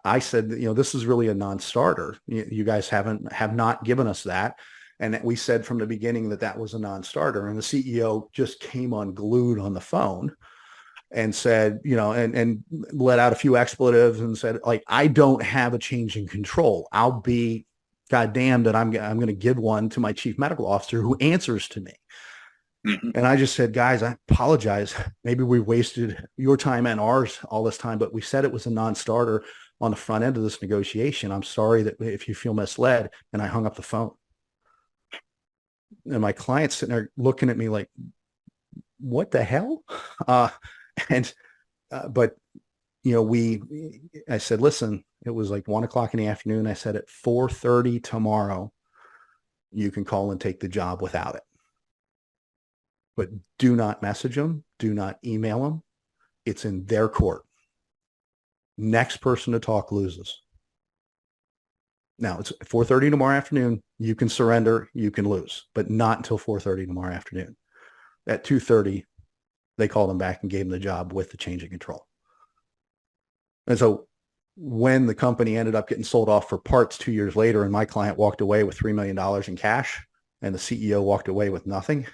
[SPEAKER 2] I said, this is really a non-starter. You guys have not given us that. And we said from the beginning that was a non-starter. And the CEO just came unglued on the phone and said, and let out a few expletives and said, like, I don't have a change in control. I'll be goddamn that I'm going to give one to my chief medical officer who answers to me. And I just said, guys, I apologize. Maybe we wasted your time and ours all this time, but we said it was a non-starter on the front end of this negotiation. I'm sorry that if you feel misled. And I hung up the phone. And my client's sitting there looking at me like, what the hell? But I said, listen, it was like 1:00 in the afternoon. I said at 4:30 tomorrow, you can call and take the job without it. But do not message them. Do not email them. It's in their court. Next person to talk loses. Now it's 4:30 tomorrow afternoon. You can surrender, you can lose, but not until 4:30 tomorrow afternoon. At 2:30, they called him back and gave him the job with the change of control. And so when the company ended up getting sold off for parts 2 years later, and my client walked away with $3 million in cash and the CEO walked away with nothing,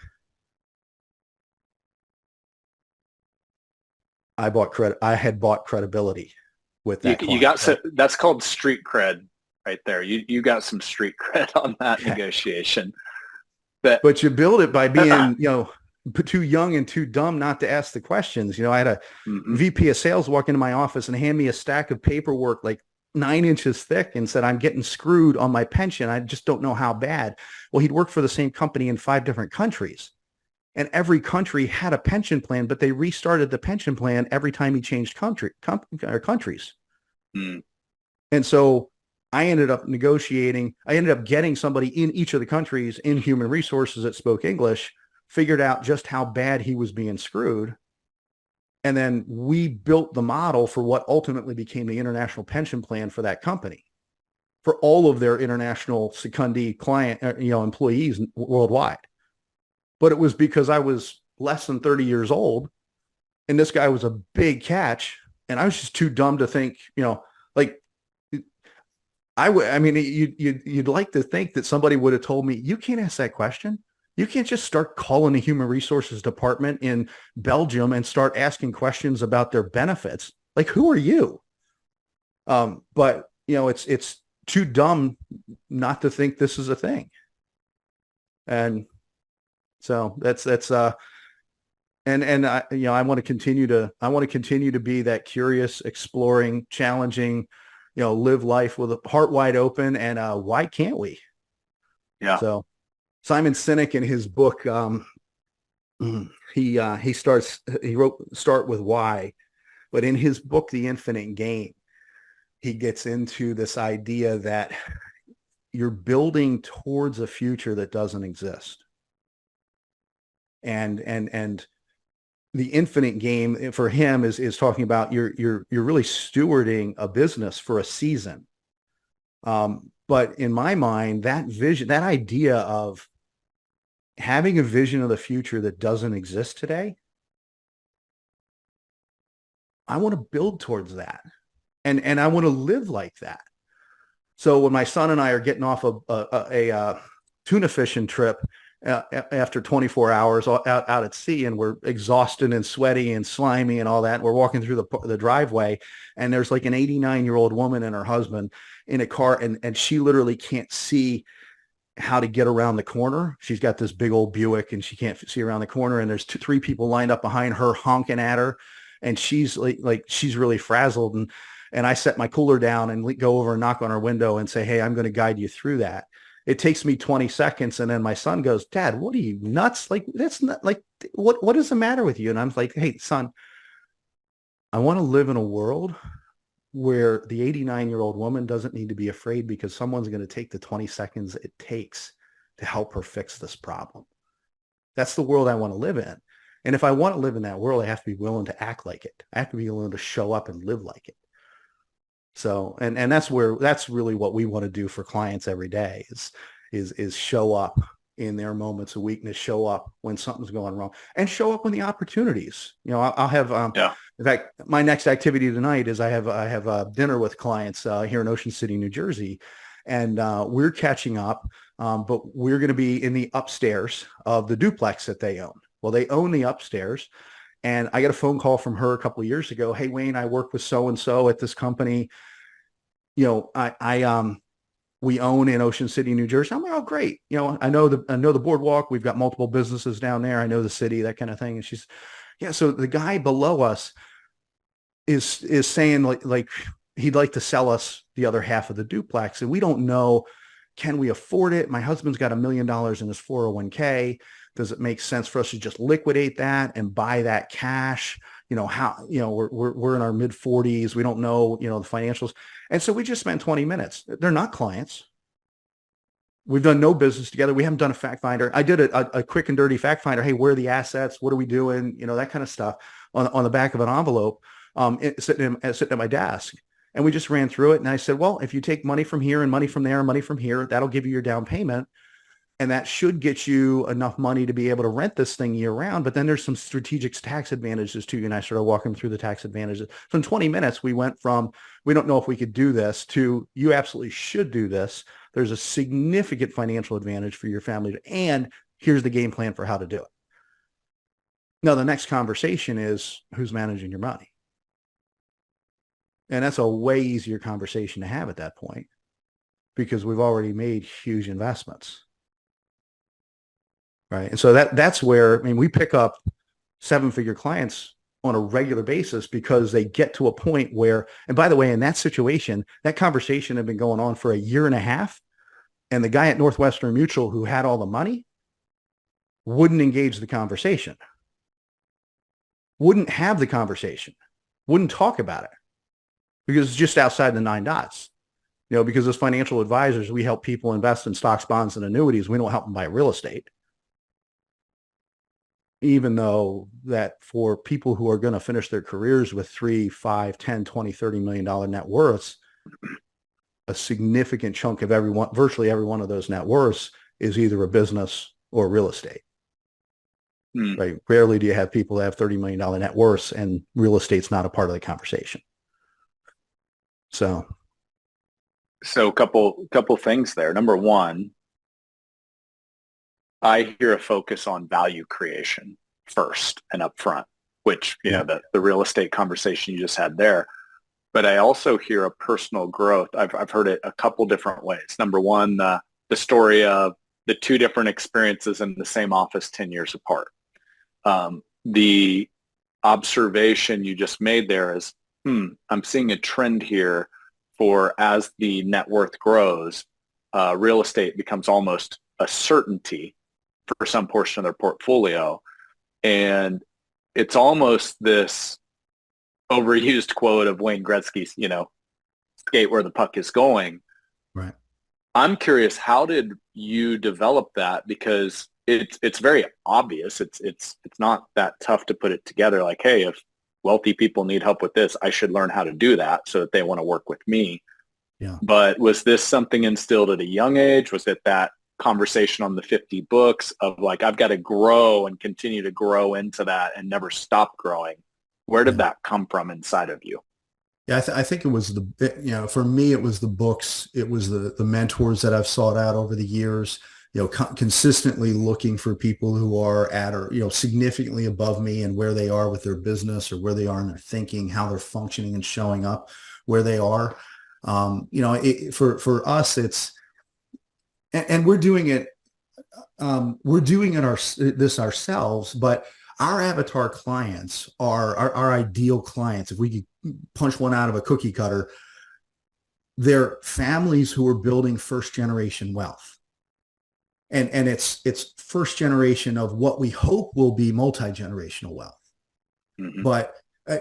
[SPEAKER 2] I had bought credibility with that
[SPEAKER 1] You
[SPEAKER 2] client,
[SPEAKER 1] got
[SPEAKER 2] right?
[SPEAKER 1] that's called street cred right there. You got some street cred on that negotiation. That
[SPEAKER 2] But you build it by being, too young and too dumb not to ask the questions. I had a
[SPEAKER 1] mhm.
[SPEAKER 2] VP of sales walk into my office and hand me a stack of paperwork like 9 inches thick and said, I'm getting screwed on my pension. I just don't know how bad. Well, he'd worked for the same company in 5 different countries. And every country had a pension plan, but they restarted the pension plan every time he changed countries.
[SPEAKER 1] Mm.
[SPEAKER 2] And so I ended up getting somebody in each of the countries in human resources that spoke English, figured out just how bad he was being screwed. And then we built the model for what ultimately became the international pension plan for that company, for all of their international secondee client, employees worldwide. But it was because I was less than 30 years old and this guy was a big catch. And I was just too dumb to think, like I mean, you'd like to think that somebody would have told me, you can't ask that question. You can't just start calling the human resources department in Belgium and start asking questions about their benefits. Like, who are you? But it's too dumb not to think this is a thing. And so that's and I want to continue to be that curious, exploring, challenging, live life with a heart wide open. And why can't we?
[SPEAKER 1] Yeah.
[SPEAKER 2] So Simon Sinek in his book, he wrote Start with Why, but in his book, The Infinite Game, he gets into this idea that you're building towards a future that doesn't exist. And the infinite game for him is talking about you're really stewarding a business for a season. But in my mind, that vision, that idea of having a vision of the future that doesn't exist today, I want to build towards that. And I want to live like that. So when my son and I are getting off a tuna fishing trip after 24 hours out at sea, and we're exhausted and sweaty and slimy and all that, and we're walking through the driveway, and there's like an 89-year-old woman and her husband in a car, and she literally can't see how to get around the corner. She's got this big old Buick and she can't see around the corner, and there's three people lined up behind her honking at her, and she's like she's really frazzled. And I set my cooler down and go over and knock on her window and say, hey, I'm going to guide you through that. It takes me 20 seconds. And then my son goes, Dad, what are you, nuts? Like, that's not like, what is the matter with you? And I'm like, hey, son, I want to live in a world where the 89-year-old woman doesn't need to be afraid because someone's going to take the 20 seconds it takes to help her fix this problem. That's the world I want to live in. And if I want to live in that world, I have to be willing to act like it. I have to be willing to show up and live like it. So, and that's really what we want to do for clients every day is show up in their moments of weakness, show up when something's going wrong, and show up when the opportunities. I'll have,
[SPEAKER 1] Yeah.
[SPEAKER 2] in fact, my next activity tonight is I have dinner with clients here in Ocean City, New Jersey, and we're catching up, but we're going to be in the upstairs of the duplex that they own. Well, they own the upstairs. And I got a phone call from her a couple of years ago. Hey, Wayne, I work with so-and-so at this company. We own in Ocean City, New Jersey. I'm like, oh, great. I know the boardwalk. We've got multiple businesses down there. I know the city, that kind of thing. And she's, yeah. So the guy below us is saying like he'd like to sell us the other half of the duplex. And we don't know, can we afford it? My husband's got $1 million in his 401k. Does it make sense for us to just liquidate that and buy that cash? We're in our mid 40s. We don't know, the financials. And so we just spent 20 minutes. They're not clients. We've done no business together. We haven't done a fact finder. I did a quick and dirty fact finder. Hey, where are the assets? What are we doing? That kind of stuff on the back of an envelope, sitting at my desk. And we just ran through it. And I said, well, if you take money from here and money from there and money from here, that'll give you your down payment. And that should get you enough money to be able to rent this thing year round. But then there's some strategic tax advantages too. And I started walking through the tax advantages. So in 20 minutes, we went from, we don't know if we could do this to you absolutely should do this. There's a significant financial advantage for your family. And here's the game plan for how to do it. Now, the next conversation is who's managing your money. And that's a way easier conversation to have at that point because we've already made huge investments. Right. And so that's where, I mean, we pick up 7-figure clients on a regular basis because they get to a point where, and by the way, in that situation, that conversation had been going on for a year and a half. And the guy at Northwestern Mutual who had all the money wouldn't engage the conversation, wouldn't have the conversation, wouldn't talk about it because it's just outside the 9 dots. Because as financial advisors, we help people invest in stocks, bonds, and annuities. We don't help them buy real estate. Even though that for people who are going to finish their careers with 3, 5, 10, 20, $30 million net worths, a significant chunk of virtually every one of those net worths is either a business or real estate. Right? Rarely do you have people that have $30 million net worths and real estate's not a part of the conversation. So
[SPEAKER 1] a couple things there. Number one, I hear a focus on value creation first and upfront, which, the real estate conversation you just had there. But I also hear a personal growth. I've heard it a couple different ways. Number one, the story of the 2 different experiences in the same office 10 years apart. The observation you just made there is, I'm seeing a trend here for as the net worth grows, real estate becomes almost a certainty for some portion of their portfolio. And it's almost this overused quote of Wayne Gretzky's, skate where the puck is going.
[SPEAKER 2] Right.
[SPEAKER 1] I'm curious, how did you develop that? Because it's very obvious. It's not that tough to put it together. Like, hey, if wealthy people need help with this, I should learn how to do that so that they want to work with me.
[SPEAKER 2] Yeah.
[SPEAKER 1] But was this something instilled at a young age? Was it that conversation on the 50 books of like, I've got to grow and continue to grow into that and never stop growing? Where did that come from inside of you?
[SPEAKER 2] Yeah, I think it was for me, it was the books. It was the mentors that I've sought out over the years, consistently looking for people who are at or, significantly above me and where they are with their business or where they are in their thinking, how they're functioning and showing up where they are. For us, it's, and we're doing it ourselves, but our avatar clients are our ideal clients. If we could punch one out of a cookie cutter, they're families who are building first generation wealth. And it's first generation of what we hope will be multi-generational wealth. Mm-hmm. But,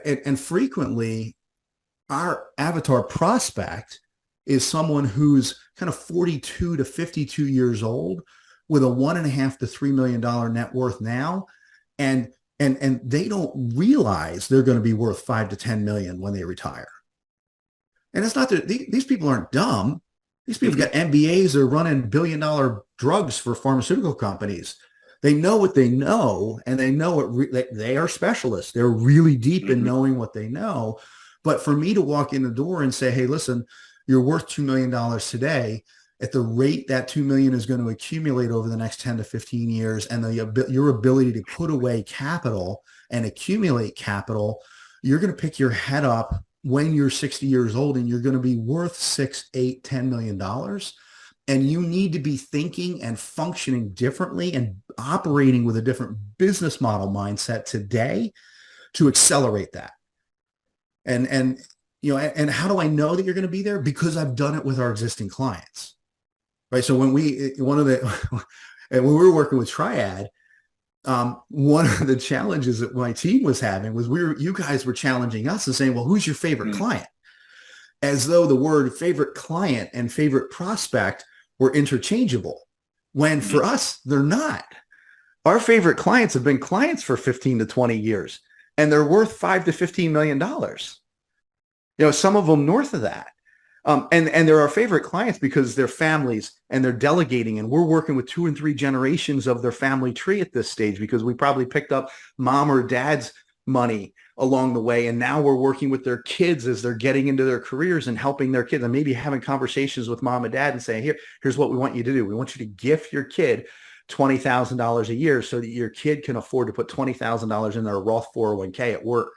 [SPEAKER 2] and frequently our avatar prospect is someone who's kind of 42 to 52 years old with a $1.5 to $3 million net worth now. And they don't realize they're going to be worth 5 to 10 million when they retire. And it's not that these people aren't dumb. These people got MBAs. They're running $1 billion drugs for pharmaceutical companies. They know what they know, and they know they are specialists. They're really deep in knowing what they know. But for me to walk in the door and say, hey, listen, you're worth $2 million today, at the rate that 2 million is going to accumulate over the next 10 to 15 years, and your ability to put away capital and accumulate capital, you're going to pick your head up when you're 60 years old and you're going to be worth 6, 8, 10 million dollars. And you need to be thinking and functioning differently and operating with a different business model mindset today to accelerate that. And how do I know that you're going to be there? Because I've done it with our existing clients. Right. So when we were working with Triad, one of the challenges that my team was having was you guys were challenging us and saying, well, who's your favorite client? As though the word favorite client and favorite prospect were interchangeable, when for us, they're not. Our favorite clients have been clients for 15 to 20 years, and they're worth $5 to $15 million. Some of them north of that. And they're our favorite clients because they're families and they're delegating, and we're working with 2 and 3 generations of their family tree at this stage because we probably picked up mom or dad's money along the way. And now we're working with their kids as they're getting into their careers and helping their kids, and maybe having conversations with mom and dad and saying, here's what we want you to do. We want you to gift your kid $20,000 a year so that your kid can afford to put $20,000 in their Roth 401k at work.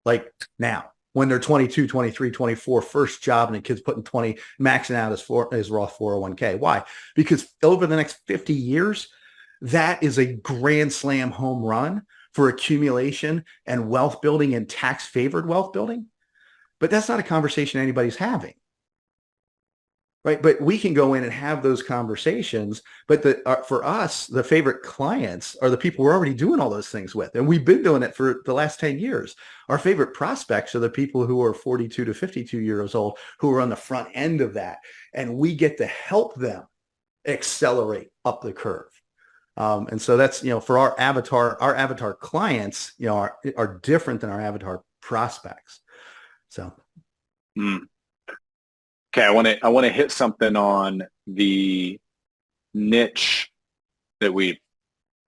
[SPEAKER 2] Like now, when they're 22, 23, 24, first job, and the kid's putting 20, maxing out his Roth 401k. Why? Because over the next 50 years, that is a grand slam home run for accumulation and wealth building and tax favored wealth building. But that's not a conversation anybody's having. Right. But we can go in and have those conversations. But for us, the favorite clients are the people we're already doing all those things with. And we've been doing it for the last 10 years. Our favorite prospects are the people who are 42 to 52 years old, who are on the front end of that. And we get to help them accelerate up the curve. And so that's, for our avatar clients, are different than our avatar prospects. So.
[SPEAKER 1] Okay, I want to hit something on the niche that we've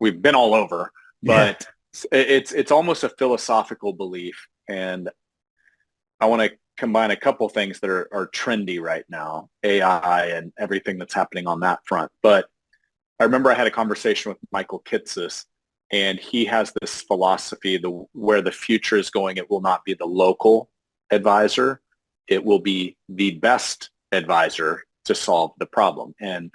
[SPEAKER 1] been all over, but it's almost a philosophical belief, and I want to combine a couple things that are trendy right now, AI and everything that's happening on that front. But I remember I had a conversation with Michael Kitces, and he has this philosophy where the future is going. It will not be the local advisor. It will be the best advisor to solve the problem. And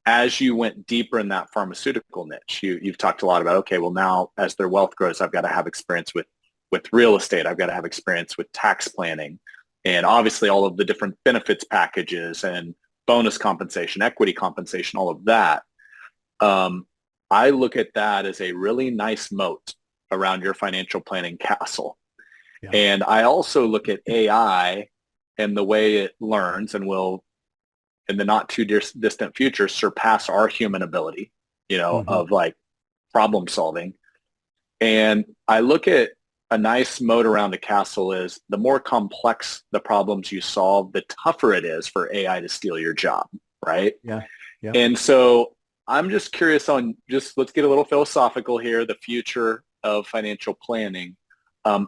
[SPEAKER 1] as you went deeper in that pharmaceutical niche, you've talked a lot about, okay, well now as their wealth grows, I've got to have experience with real estate. I've got to have experience with tax planning, and obviously all of the different benefits packages and bonus compensation, equity compensation, all of that. I look at that as a really nice moat around your financial planning castle. Yeah. And I also look at AI and the way it learns and will, in the not too distant future, surpass our human ability, of like problem solving. And I look at a nice moat around the castle is the more complex the problems you solve, the tougher it is for AI to steal your job, right?
[SPEAKER 2] Yeah.
[SPEAKER 1] And so I'm just curious on let's get a little philosophical here, the future of financial planning.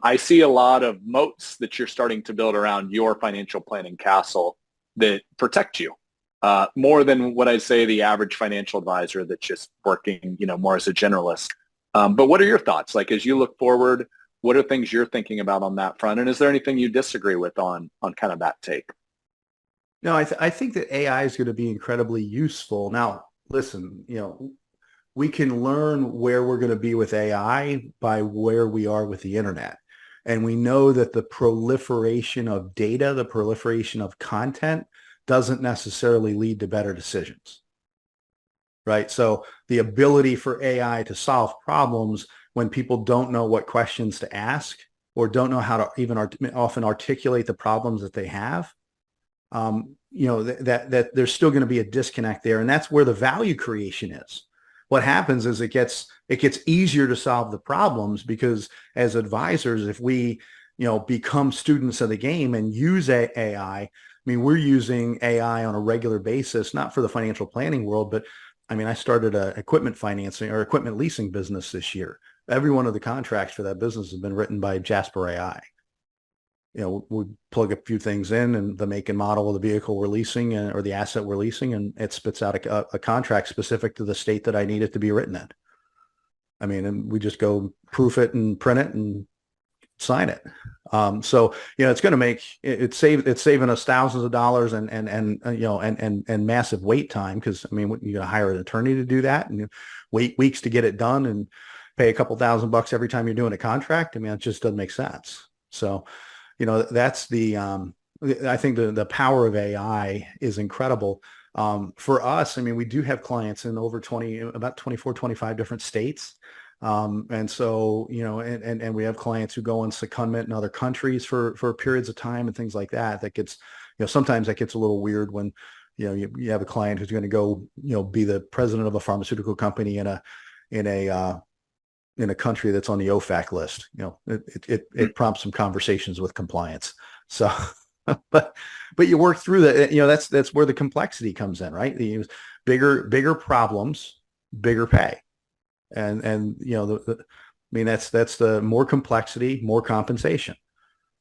[SPEAKER 1] I see a lot of moats that you're starting to build around your financial planning castle that protect you more than what I'd say the average financial advisor that's just working, more as a generalist. But what are your thoughts? Like, as you look forward, what are things you're thinking about on that front? And is there anything you disagree with on kind of that take?
[SPEAKER 2] No, I think that AI is going to be incredibly useful. Now, listen, we can learn where we're going to be with AI by where we are with the internet. And we know that the proliferation of data, the proliferation of content doesn't necessarily lead to better decisions, right? So the ability for AI to solve problems when people don't know what questions to ask or don't know how to even often articulate the problems that they have, that there's still going to be a disconnect there. And that's where the value creation is. What happens is it gets easier to solve the problems because as advisors, if we, become students of the game and use AI, I mean, we're using AI on a regular basis, not for the financial planning world, but I mean, I started a equipment financing or equipment leasing business this year. Every one of the contracts for that business has been written by Jasper AI. We plug a few things in and the make and model of the vehicle we're leasing or the asset we're leasing, and it spits out a contract specific to the state that I need it to be written in. I mean, and we just go proof it and print it and sign it. So, it's going to make it's saving us thousands of dollars and massive wait time. Cause I mean, you got to hire an attorney to do that and wait weeks to get it done and pay a couple $1,000 every time you're doing a contract. I mean, it just doesn't make sense. So, that's I think the power of AI is incredible. For us, I mean, we do have clients in about 24, 25 different states. And so, and we have clients who go on secondment in other countries for periods of time and things like that. That gets, sometimes that gets a little weird when, you have a client who's going to go, be the president of a pharmaceutical company in a country that's on the OFAC list. It prompts some conversations with compliance. So, but you work through that. That's where the complexity comes in, right? Bigger problems, bigger pay, and I mean that's the more complexity, more compensation.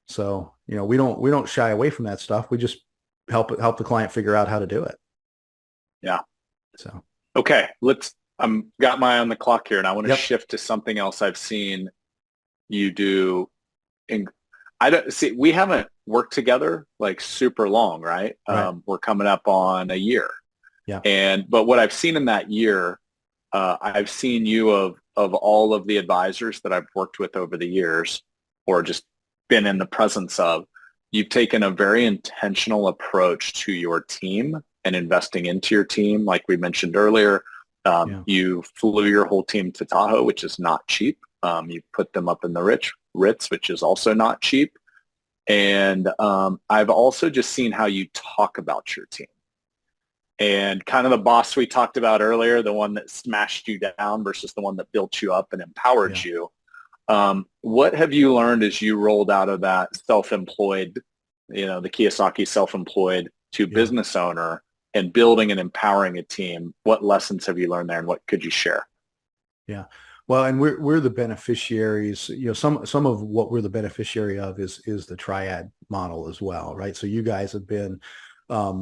[SPEAKER 2] So we don't shy away from that stuff. We just help the client figure out how to do it.
[SPEAKER 1] Yeah.
[SPEAKER 2] So
[SPEAKER 1] Okay, I'm got my eye on the clock here, and I want to
[SPEAKER 2] yep,
[SPEAKER 1] shift to something else I've seen you do. In I don't see we haven't worked together like super long, right?
[SPEAKER 2] right,
[SPEAKER 1] We're coming up on a year,
[SPEAKER 2] yeah,
[SPEAKER 1] but what I've seen in that year, I've seen you of all of the advisors that I've worked with over the years, or just been in the presence of. You've taken a very intentional approach to your team and investing into your team, like we mentioned earlier.
[SPEAKER 2] yeah,
[SPEAKER 1] You flew your whole team to Tahoe, which is not cheap. You put them up in the Ritz, which is also not cheap. And I've also just seen how you talk about your team. And kind of the boss we talked about earlier, the one that smashed you down versus the one that built you up and empowered
[SPEAKER 2] yeah,
[SPEAKER 1] you. What have you learned as you rolled out of that self-employed, the Kiyosaki self-employed to
[SPEAKER 2] yeah.
[SPEAKER 1] business owner and building and empowering a team? What lessons have you learned there and what could you share?
[SPEAKER 2] Yeah. Well, and we're the beneficiaries. Some of what we're the beneficiary of is the triad model as well, right? So you guys have been a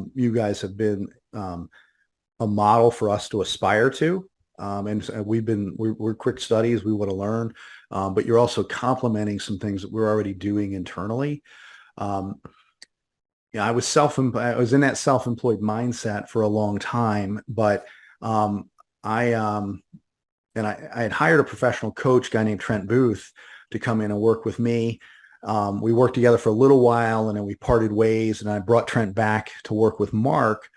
[SPEAKER 2] model for us to aspire to. And we're quick studies. We want to learn, but you're also complementing some things that we're already doing internally. Um, I was in that self-employed mindset for a long time, but I and I had hired a professional coach, guy named Trent Booth, to come in and work with me. We worked together for a little while, and then we parted ways. And I brought Trent back to work with Mark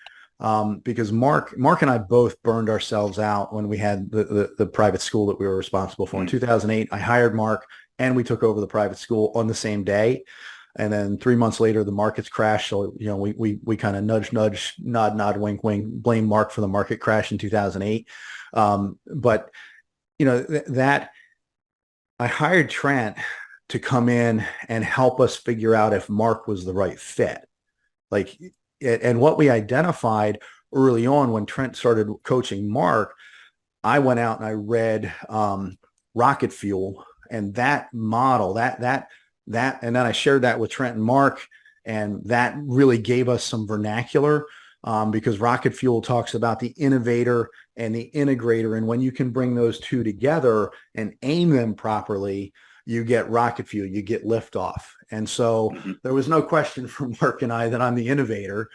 [SPEAKER 2] because Mark and I both burned ourselves out when we had the private school that we were responsible for. In 2008, I hired Mark, and we took over the private school on the same day. And then 3 months later, the markets crashed. So we kind of nudge, nod, wink, wink, blame Mark for the market crash in 2008. But that I hired Trent to come in and help us figure out if Mark was the right fit. And what we identified early on when Trent started coaching Mark, I went out and I read Rocket Fuel and that model, and then I shared that with Trent and Mark, and that really gave us some vernacular because Rocket Fuel talks about the innovator and the integrator. And when you can bring those two together and aim them properly, you get rocket fuel, you get liftoff. And so there was no question for Mark and I that I'm the innovator.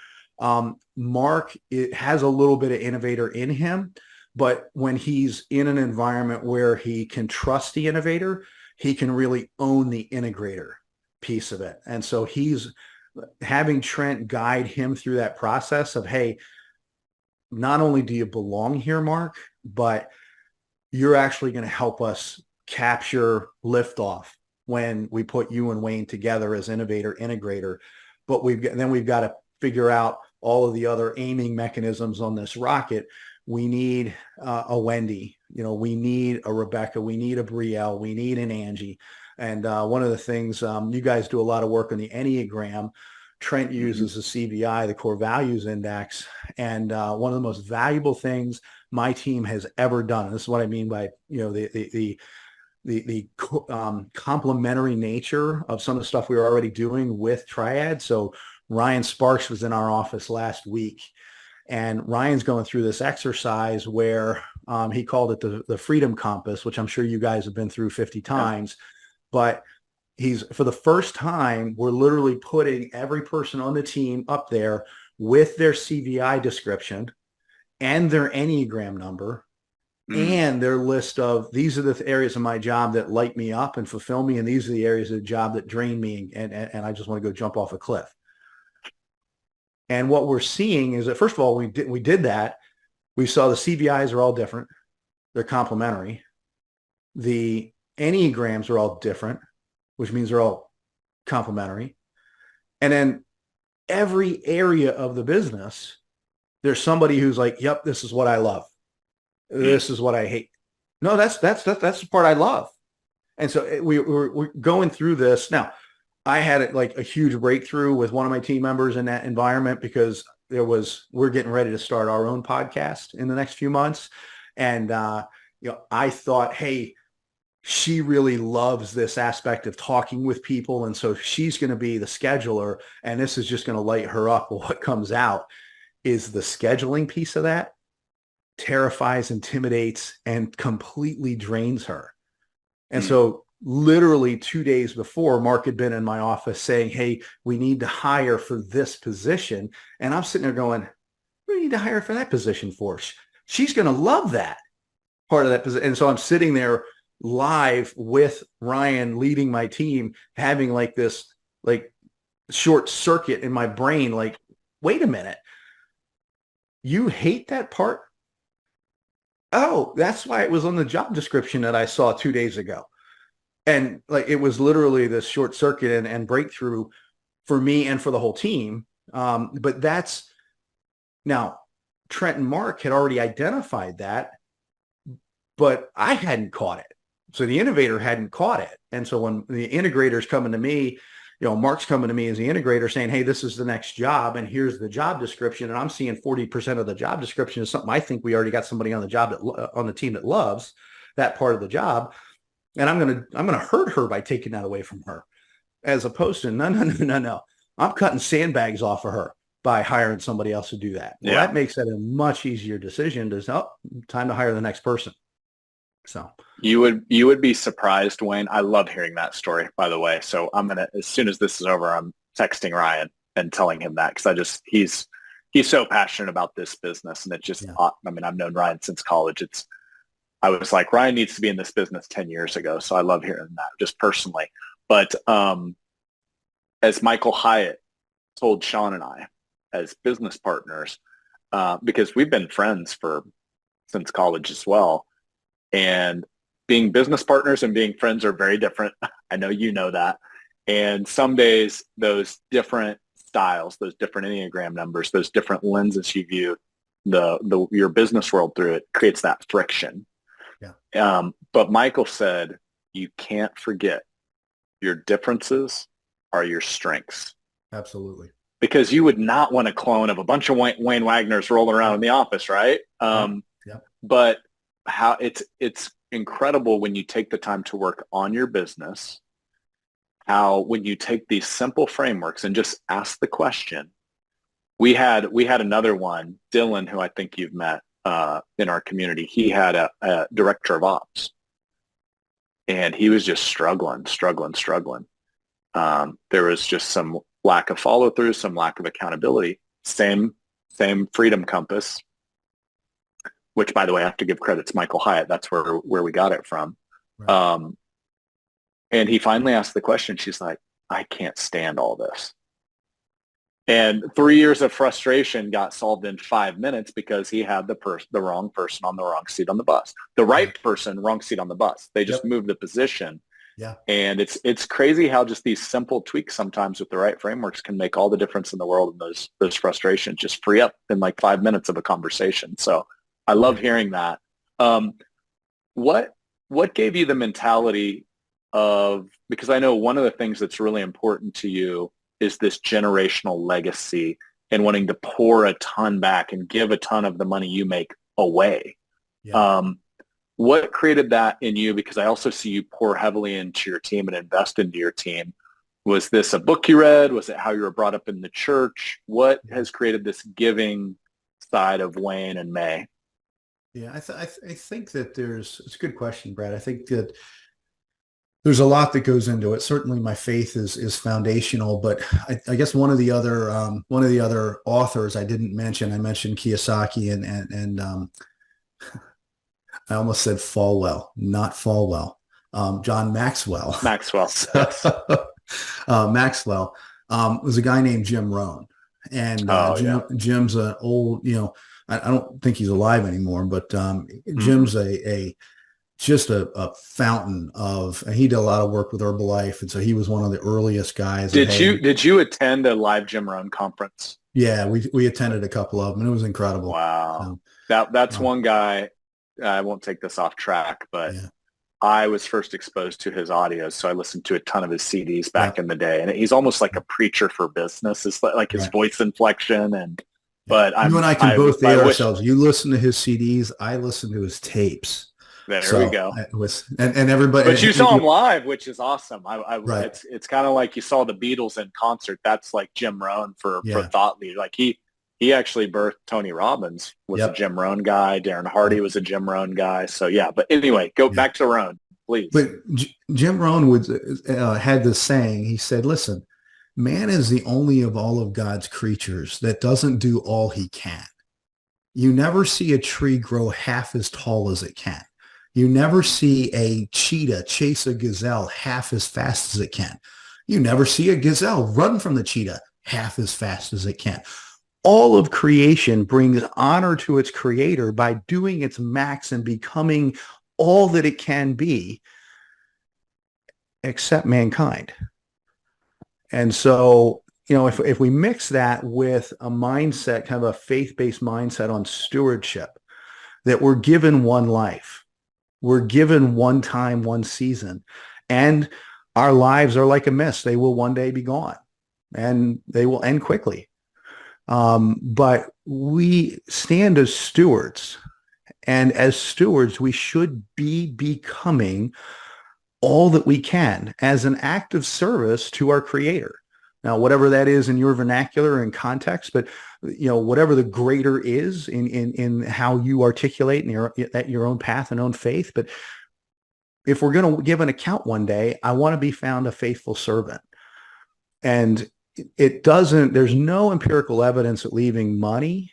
[SPEAKER 2] Mark, it has a little bit of innovator in him, but when he's in an environment where he can trust the innovator, he can really own the integrator piece of it. And so he's having Trent guide him through that process of, hey, not only do you belong here, Mark, but you're actually going to help us capture liftoff when we put you and Wayne together as innovator integrator. But we've got to figure out all of the other aiming mechanisms on this rocket. We need a Wendy, we need a Rebecca, we need a Brielle, we need an Angie. And one of the things you guys do a lot of work on the Enneagram. Trent uses the CVI, the Core Values Index. And one of the most valuable things my team has ever done, and this is what I mean by, the complementary nature of some of the stuff we were already doing with Triad. So Ryan Sparks was in our office last week, and Ryan's going through this exercise where he called it the Freedom Compass, which I'm sure you guys have been through 50 times. But for the first time, we're literally putting every person on the team up there with their CVI description and their Enneagram number and their list of, these are the areas of my job that light me up and fulfill me, and these are the areas of the job that drain me, and I just want to go jump off a cliff. And what we're seeing is that, first of all, we did that. We saw the CVIs are all different. They're complementary. The Enneagrams are all different, which means they're all complementary. And then every area of the business, there's somebody who's like, yep, this is what I love. This is what I hate. No, that's the part I love. And so we're going through this. Now, I had like a huge breakthrough with one of my team members in that environment because we're getting ready to start our own podcast in the next few months. And, I thought, hey, she really loves this aspect of talking with people. And so she's going to be the scheduler, and this is just going to light her up. Well, what comes out is the scheduling piece of that terrifies, intimidates, and completely drains her. And
[SPEAKER 1] Mm.
[SPEAKER 2] so literally 2 days before, Mark had been in my office saying, hey, we need to hire for this position. And I'm sitting there going, what do we need to hire for that position for? She's going to love that part of that position. And so I'm sitting there live with Ryan leading my team, having like this like short circuit in my brain. Like, wait a minute, you hate that part? Oh, that's why it was on the job description that I saw 2 days ago. And like, it was literally this short circuit and breakthrough for me and for the whole team. But that's now Trent and Mark had already identified that, but I hadn't caught it. So the innovator hadn't caught it. And so when the integrator's coming to me, Mark's coming to me as the integrator saying, hey, this is the next job, and here's the job description. And I'm seeing 40% of the job description is something I think we already got somebody on the job on the team that loves that part of the job. And I'm gonna hurt her by taking that away from her, as opposed to no. I'm cutting sandbags off of her by hiring somebody else to do that. Well,
[SPEAKER 1] Yeah.
[SPEAKER 2] that makes it a much easier decision to time to hire the next person. So
[SPEAKER 1] You would be surprised, Wayne. I love hearing that story, by the way. So as soon as this is over, I'm texting Ryan and telling him that, because he's so passionate about this business, and I've known Ryan since college. I was like, Ryan needs to be in this business 10 years ago. So I love hearing that, just personally. But as Michael Hyatt told Sean and I, as business partners, because we've been friends since college as well. And being business partners and being friends are very different. I know you know that. And some days those different styles, those different Enneagram numbers, those different lenses you view your business world through, it creates that friction.
[SPEAKER 2] yeah,
[SPEAKER 1] But Michael said, you can't forget your differences are your strengths.
[SPEAKER 2] absolutely.
[SPEAKER 1] Because you would not want a clone of a bunch of Wayne Wagners rolling around in the office, right?
[SPEAKER 2] Yeah.
[SPEAKER 1] But how it's incredible when you take the time to work on your business, how when you take these simple frameworks and just ask the question. We had another one, Dylan, who I think you've met in our community. He had a director of ops, and he was just struggling. There was just some lack of follow through, some lack of accountability. Same Freedom Compass, which, by the way, I have to give credit to Michael Hyatt. That's where we got it from.
[SPEAKER 2] Right.
[SPEAKER 1] And he finally asked the question. She's like, I can't stand all this. And 3 years of frustration got solved in 5 minutes because he had the wrong person on the wrong seat on the bus. The right person, wrong seat on the bus. They just moved the position.
[SPEAKER 2] Yeah.
[SPEAKER 1] And it's crazy how just these simple tweaks sometimes with the right frameworks can make all the difference in the world. And those frustrations just free up in like 5 minutes of a conversation. So I love hearing that. What gave you the mentality of, because I know one of the things that's really important to you is this generational legacy and wanting to pour a ton back and give a ton of the money you make away.
[SPEAKER 2] Yeah.
[SPEAKER 1] What created that in you? Because I also see you pour heavily into your team and invest into your team. Was this a book you read? Was it how you were brought up in the church? What has created this giving side of Wayne and May?
[SPEAKER 2] Yeah, I think that it's a good question, Brad. I think that there's a lot that goes into it. Certainly my faith is foundational, but I guess one of the other authors I didn't mention, I mentioned Kiyosaki and I almost said Falwell, not Falwell. John Maxwell.
[SPEAKER 1] Maxwell. Yes.
[SPEAKER 2] Maxwell was a guy named Jim Rohn. And Jim's an old, I don't think he's alive anymore, but Jim's just a fountain of, and he did a lot of work with Herbalife. And so he was one of the earliest guys.
[SPEAKER 1] Did you attend a live Jim Rohn conference?
[SPEAKER 2] Yeah, we attended a couple of them, and it was incredible.
[SPEAKER 1] Wow. That's one guy. I won't take this off track, but I was first exposed to his audio. So I listened to a ton of his CDs
[SPEAKER 2] Yeah.
[SPEAKER 1] back in the day, and he's almost like a preacher for business. It's like his
[SPEAKER 2] Right.
[SPEAKER 1] voice inflection,
[SPEAKER 2] Yeah.
[SPEAKER 1] but
[SPEAKER 2] You and I can
[SPEAKER 1] I,
[SPEAKER 2] both
[SPEAKER 1] I
[SPEAKER 2] date
[SPEAKER 1] wish,
[SPEAKER 2] ourselves. You listen to his CDs. I listen to his tapes.
[SPEAKER 1] there we
[SPEAKER 2] So
[SPEAKER 1] go.
[SPEAKER 2] it was, and everybody,
[SPEAKER 1] But you saw him live, which is awesome.
[SPEAKER 2] right.
[SPEAKER 1] It's kind of like you saw the Beatles in concert. That's like Jim Rohn for
[SPEAKER 2] Yeah.
[SPEAKER 1] thought leader. Like he actually birthed Tony Robbins, was a
[SPEAKER 2] Yep.
[SPEAKER 1] Jim Rohn guy. Darren Hardy
[SPEAKER 2] Yep.
[SPEAKER 1] was a Jim Rohn guy. So yeah, but anyway, go
[SPEAKER 2] Yeah.
[SPEAKER 1] back to Rohn, please.
[SPEAKER 2] But Jim Rohn would had this saying. He said, "Listen, man is the only of all of God's creatures that doesn't do all he can. You never see a tree grow half as tall as it can. You never see a cheetah chase a gazelle half as fast as it can. You never see a gazelle run from the cheetah half as fast as it can. All of creation brings honor to its creator by doing its max and becoming all that it can be, except mankind." And so, if we mix that with a mindset, kind of a faith-based mindset on stewardship, that we're given one life, we're given one time, one season, and our lives are like a mist. They will one day be gone, and they will end quickly. But we stand as stewards, and as stewards, we should be becoming all that we can as an act of service to our creator. Now, whatever that is in your vernacular and context, but whatever the greater is in how you articulate in your own path and own faith. But if we're going to give an account one day, I want to be found a faithful servant. And there's no empirical evidence that leaving money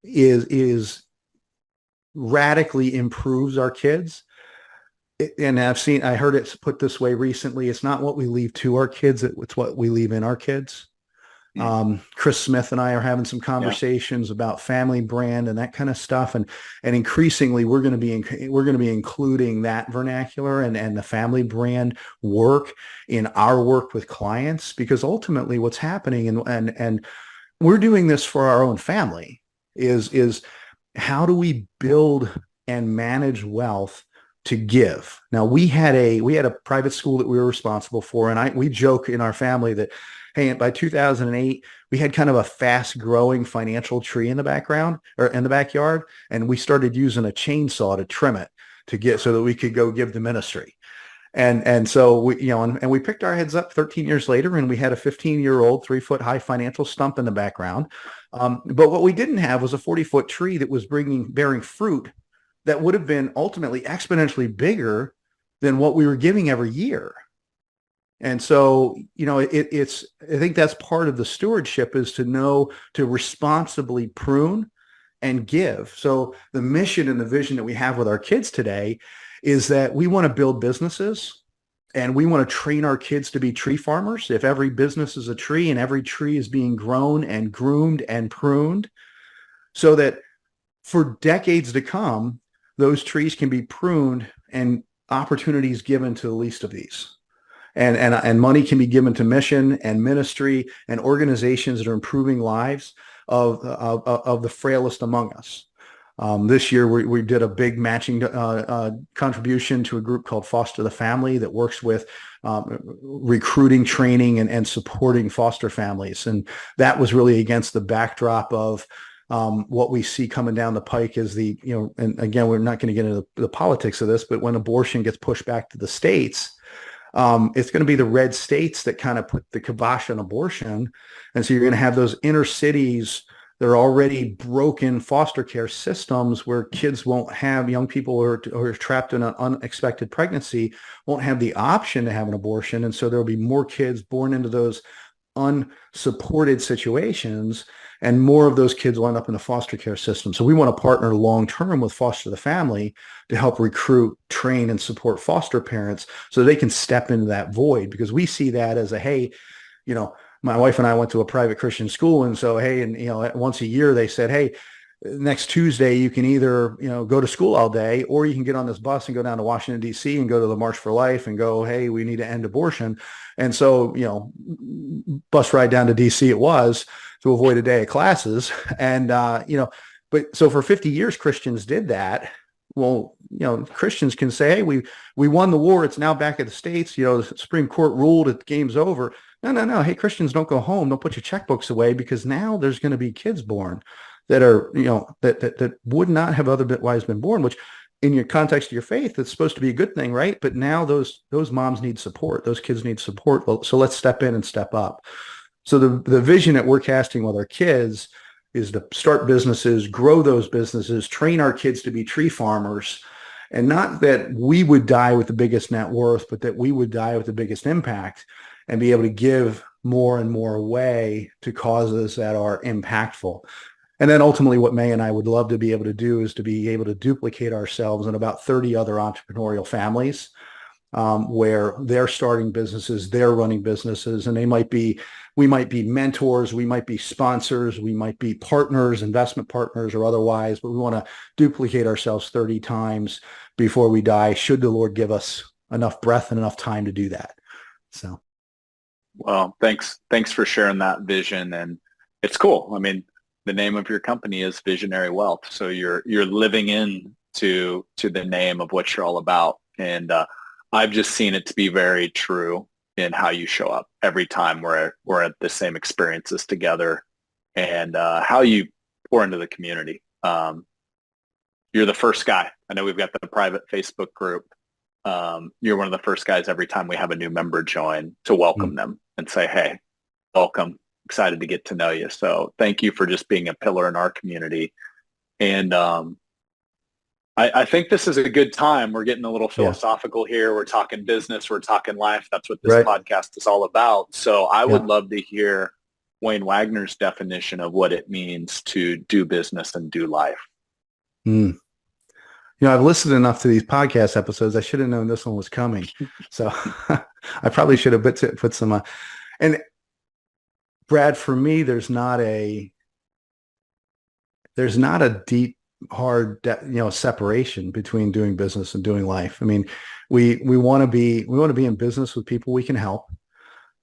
[SPEAKER 2] is radically improves our kids. And I heard it put this way recently. It's not what we leave to our kids. It's what we leave in our kids. Chris Smith and I are having some conversations about family brand and that kind of stuff. And increasingly we're going to be including that vernacular and the family brand work in our work with clients, because ultimately what's happening and we're doing this for our own family is how do we build and manage wealth to give. Now we had a private school that we were responsible for, and we joke in our family that, hey, by 2008 we had kind of a fast growing financial tree in the background or in the backyard, and we started using a chainsaw to trim it so that we could go give to ministry. And so we picked our heads up 13 years later, and we had a 15-year-old 3-foot high financial stump in the background. But what we didn't have was a 40-foot tree that was bearing fruit that would have been ultimately exponentially bigger than what we were giving every year. And so, I think that's part of the stewardship, is to know to responsibly prune and give. So the mission and the vision that we have with our kids today is that we want to build businesses, and we want to train our kids to be tree farmers. If every business is a tree and every tree is being grown and groomed and pruned, so that for decades to come, those trees can be pruned and opportunities given to the least of these. And money can be given to mission and ministry and organizations that are improving lives of the frailest among us. This year, we did a big matching contribution to a group called Foster the Family that works with recruiting, training, and supporting foster families. And that was really against the backdrop of what we see coming down the pike is and again, we're not going to get into the politics of this, but when abortion gets pushed back to the states, it's going to be the red states that kind of put the kibosh on abortion. And so you're going to have those inner cities that are already broken foster care systems where kids won't have, young people who are trapped in an unexpected pregnancy won't have the option to have an abortion. And so there'll be more kids born into those unsupported situations, and more of those kids will end up in the foster care system. So we want to partner long-term with Foster the Family to help recruit, train, and support foster parents so they can step into that void, because we see that as hey, my wife and I went to a private Christian school. And so, hey, and, once a year they said, hey, next Tuesday, you can either, go to school all day, or you can get on this bus and go down to Washington, D.C. and go to the March for Life and go, hey, we need to end abortion. And so, bus ride down to D.C. it was to avoid a day of classes. And, but so for 50 years, Christians did that. well, Christians can say, hey, we won the war. It's now back at the States. The Supreme Court ruled it, the game's over. No, no, no. Hey, Christians, don't go home. Don't put your checkbooks away, because now there's going to be kids born that are, that would not have otherwise been born, which in your context of your faith, it's supposed to be a good thing, right? But now those moms need support. Those kids need support. Well, so let's step in and step up. So the vision that we're casting with our kids is to start businesses, grow those businesses, train our kids to be tree farmers, and not that we would die with the biggest net worth, but that we would die with the biggest impact and be able to give more and more away to causes that are impactful. And then ultimately what May and I would love to be able to do is to be able to duplicate ourselves in about 30 other entrepreneurial families, where they're starting businesses, they're running businesses, and we might be mentors, we might be sponsors, we might be partners, investment partners or otherwise, but we want to duplicate ourselves 30 times before we die, should the Lord give us enough breath and enough time to do that. So.
[SPEAKER 1] Well, thanks for sharing that vision. And it's cool. I mean, the name of your company is Vizionary Wealth. So you're living into the name of what you're all about. And I've just seen it to be very true in how you show up every time we're at the same experiences together, and how you pour into the community. You're the first guy. I know we've got the private Facebook group. You're one of the first guys every time we have a new member join to welcome them and say, hey, welcome. Excited to get to know you. So thank you for just being a pillar in our community. And I think this is a good time. We're getting a little philosophical here. We're talking business. We're talking life. That's what this podcast is all about. So I would love to hear Wayne Wagner's definition of what it means to do business and do life.
[SPEAKER 2] I've listened enough to these podcast episodes. I should have known this one was coming. So I probably should have put some, and Brad, for me, there's not a deep, hard, separation between doing business and doing life. I mean, we want to be in business with people we can help,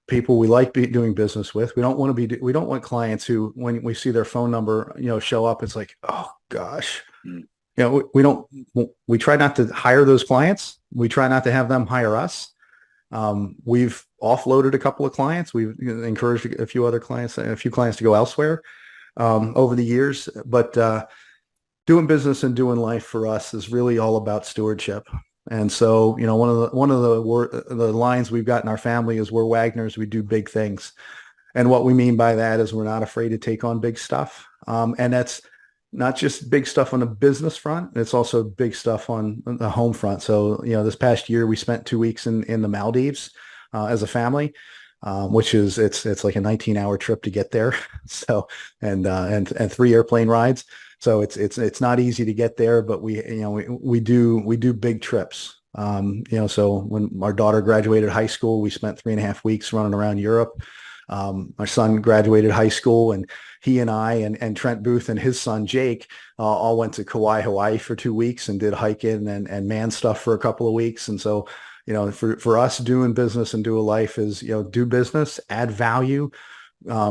[SPEAKER 2] people we like doing business with. We don't want clients who, when we see their phone number, show up, it's like, oh gosh, we try not to hire those clients. We try not to have them hire us. We've offloaded a couple of clients. We've encouraged a few clients to go elsewhere over the years. But doing business and doing life for us is really all about stewardship. And so, one of the lines we've got in our family is, we're Wagners, we do big things. And what we mean by that is we're not afraid to take on big stuff. And that's not just big stuff on the business front. It's also big stuff on the home front. So, this past year we spent 2 weeks in the Maldives as a family, which is, it's like a 19-hour trip to get there. So, and 3 airplane rides. So it's not easy to get there, but we do big trips. So when our daughter graduated high school, we spent 3.5 weeks running around Europe. Our son graduated high school, and he and I and Trent Booth and his son Jake all went to Kauai, Hawaii for 2 weeks and did hiking and man stuff for a couple of weeks. And so, for us, doing business and do a life is, do business, add value,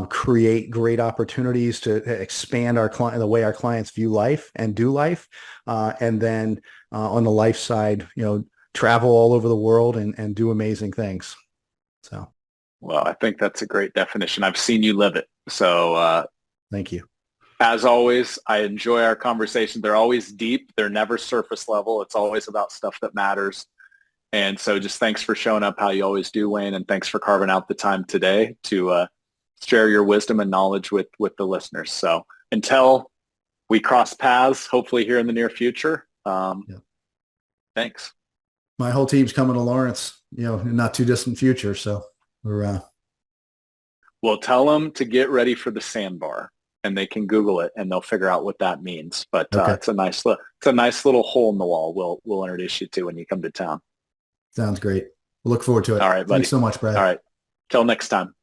[SPEAKER 2] create great opportunities to expand the way our clients view life and do life. And then on the life side, travel all over the world and do amazing things. So.
[SPEAKER 1] Well, I think that's a great definition. I've seen you live it. So
[SPEAKER 2] thank you.
[SPEAKER 1] As always, I enjoy our conversations. They're always deep. They're never surface level. It's always about stuff that matters. And so just thanks for showing up how you always do, Wayne. And thanks for carving out the time today to share your wisdom and knowledge with the listeners. So until we cross paths, hopefully here in the near future, thanks.
[SPEAKER 2] My whole team's coming to Lawrence, in not too distant future. So we're
[SPEAKER 1] Well, tell them to get ready for the sandbar, and they can Google it and they'll figure out what that means. But it's a nice little hole in the wall. We'll introduce you to when you come to town.
[SPEAKER 2] Sounds great. Look forward to it.
[SPEAKER 1] All right, buddy.
[SPEAKER 2] Thanks so much, Brad.
[SPEAKER 1] All right. Till next time.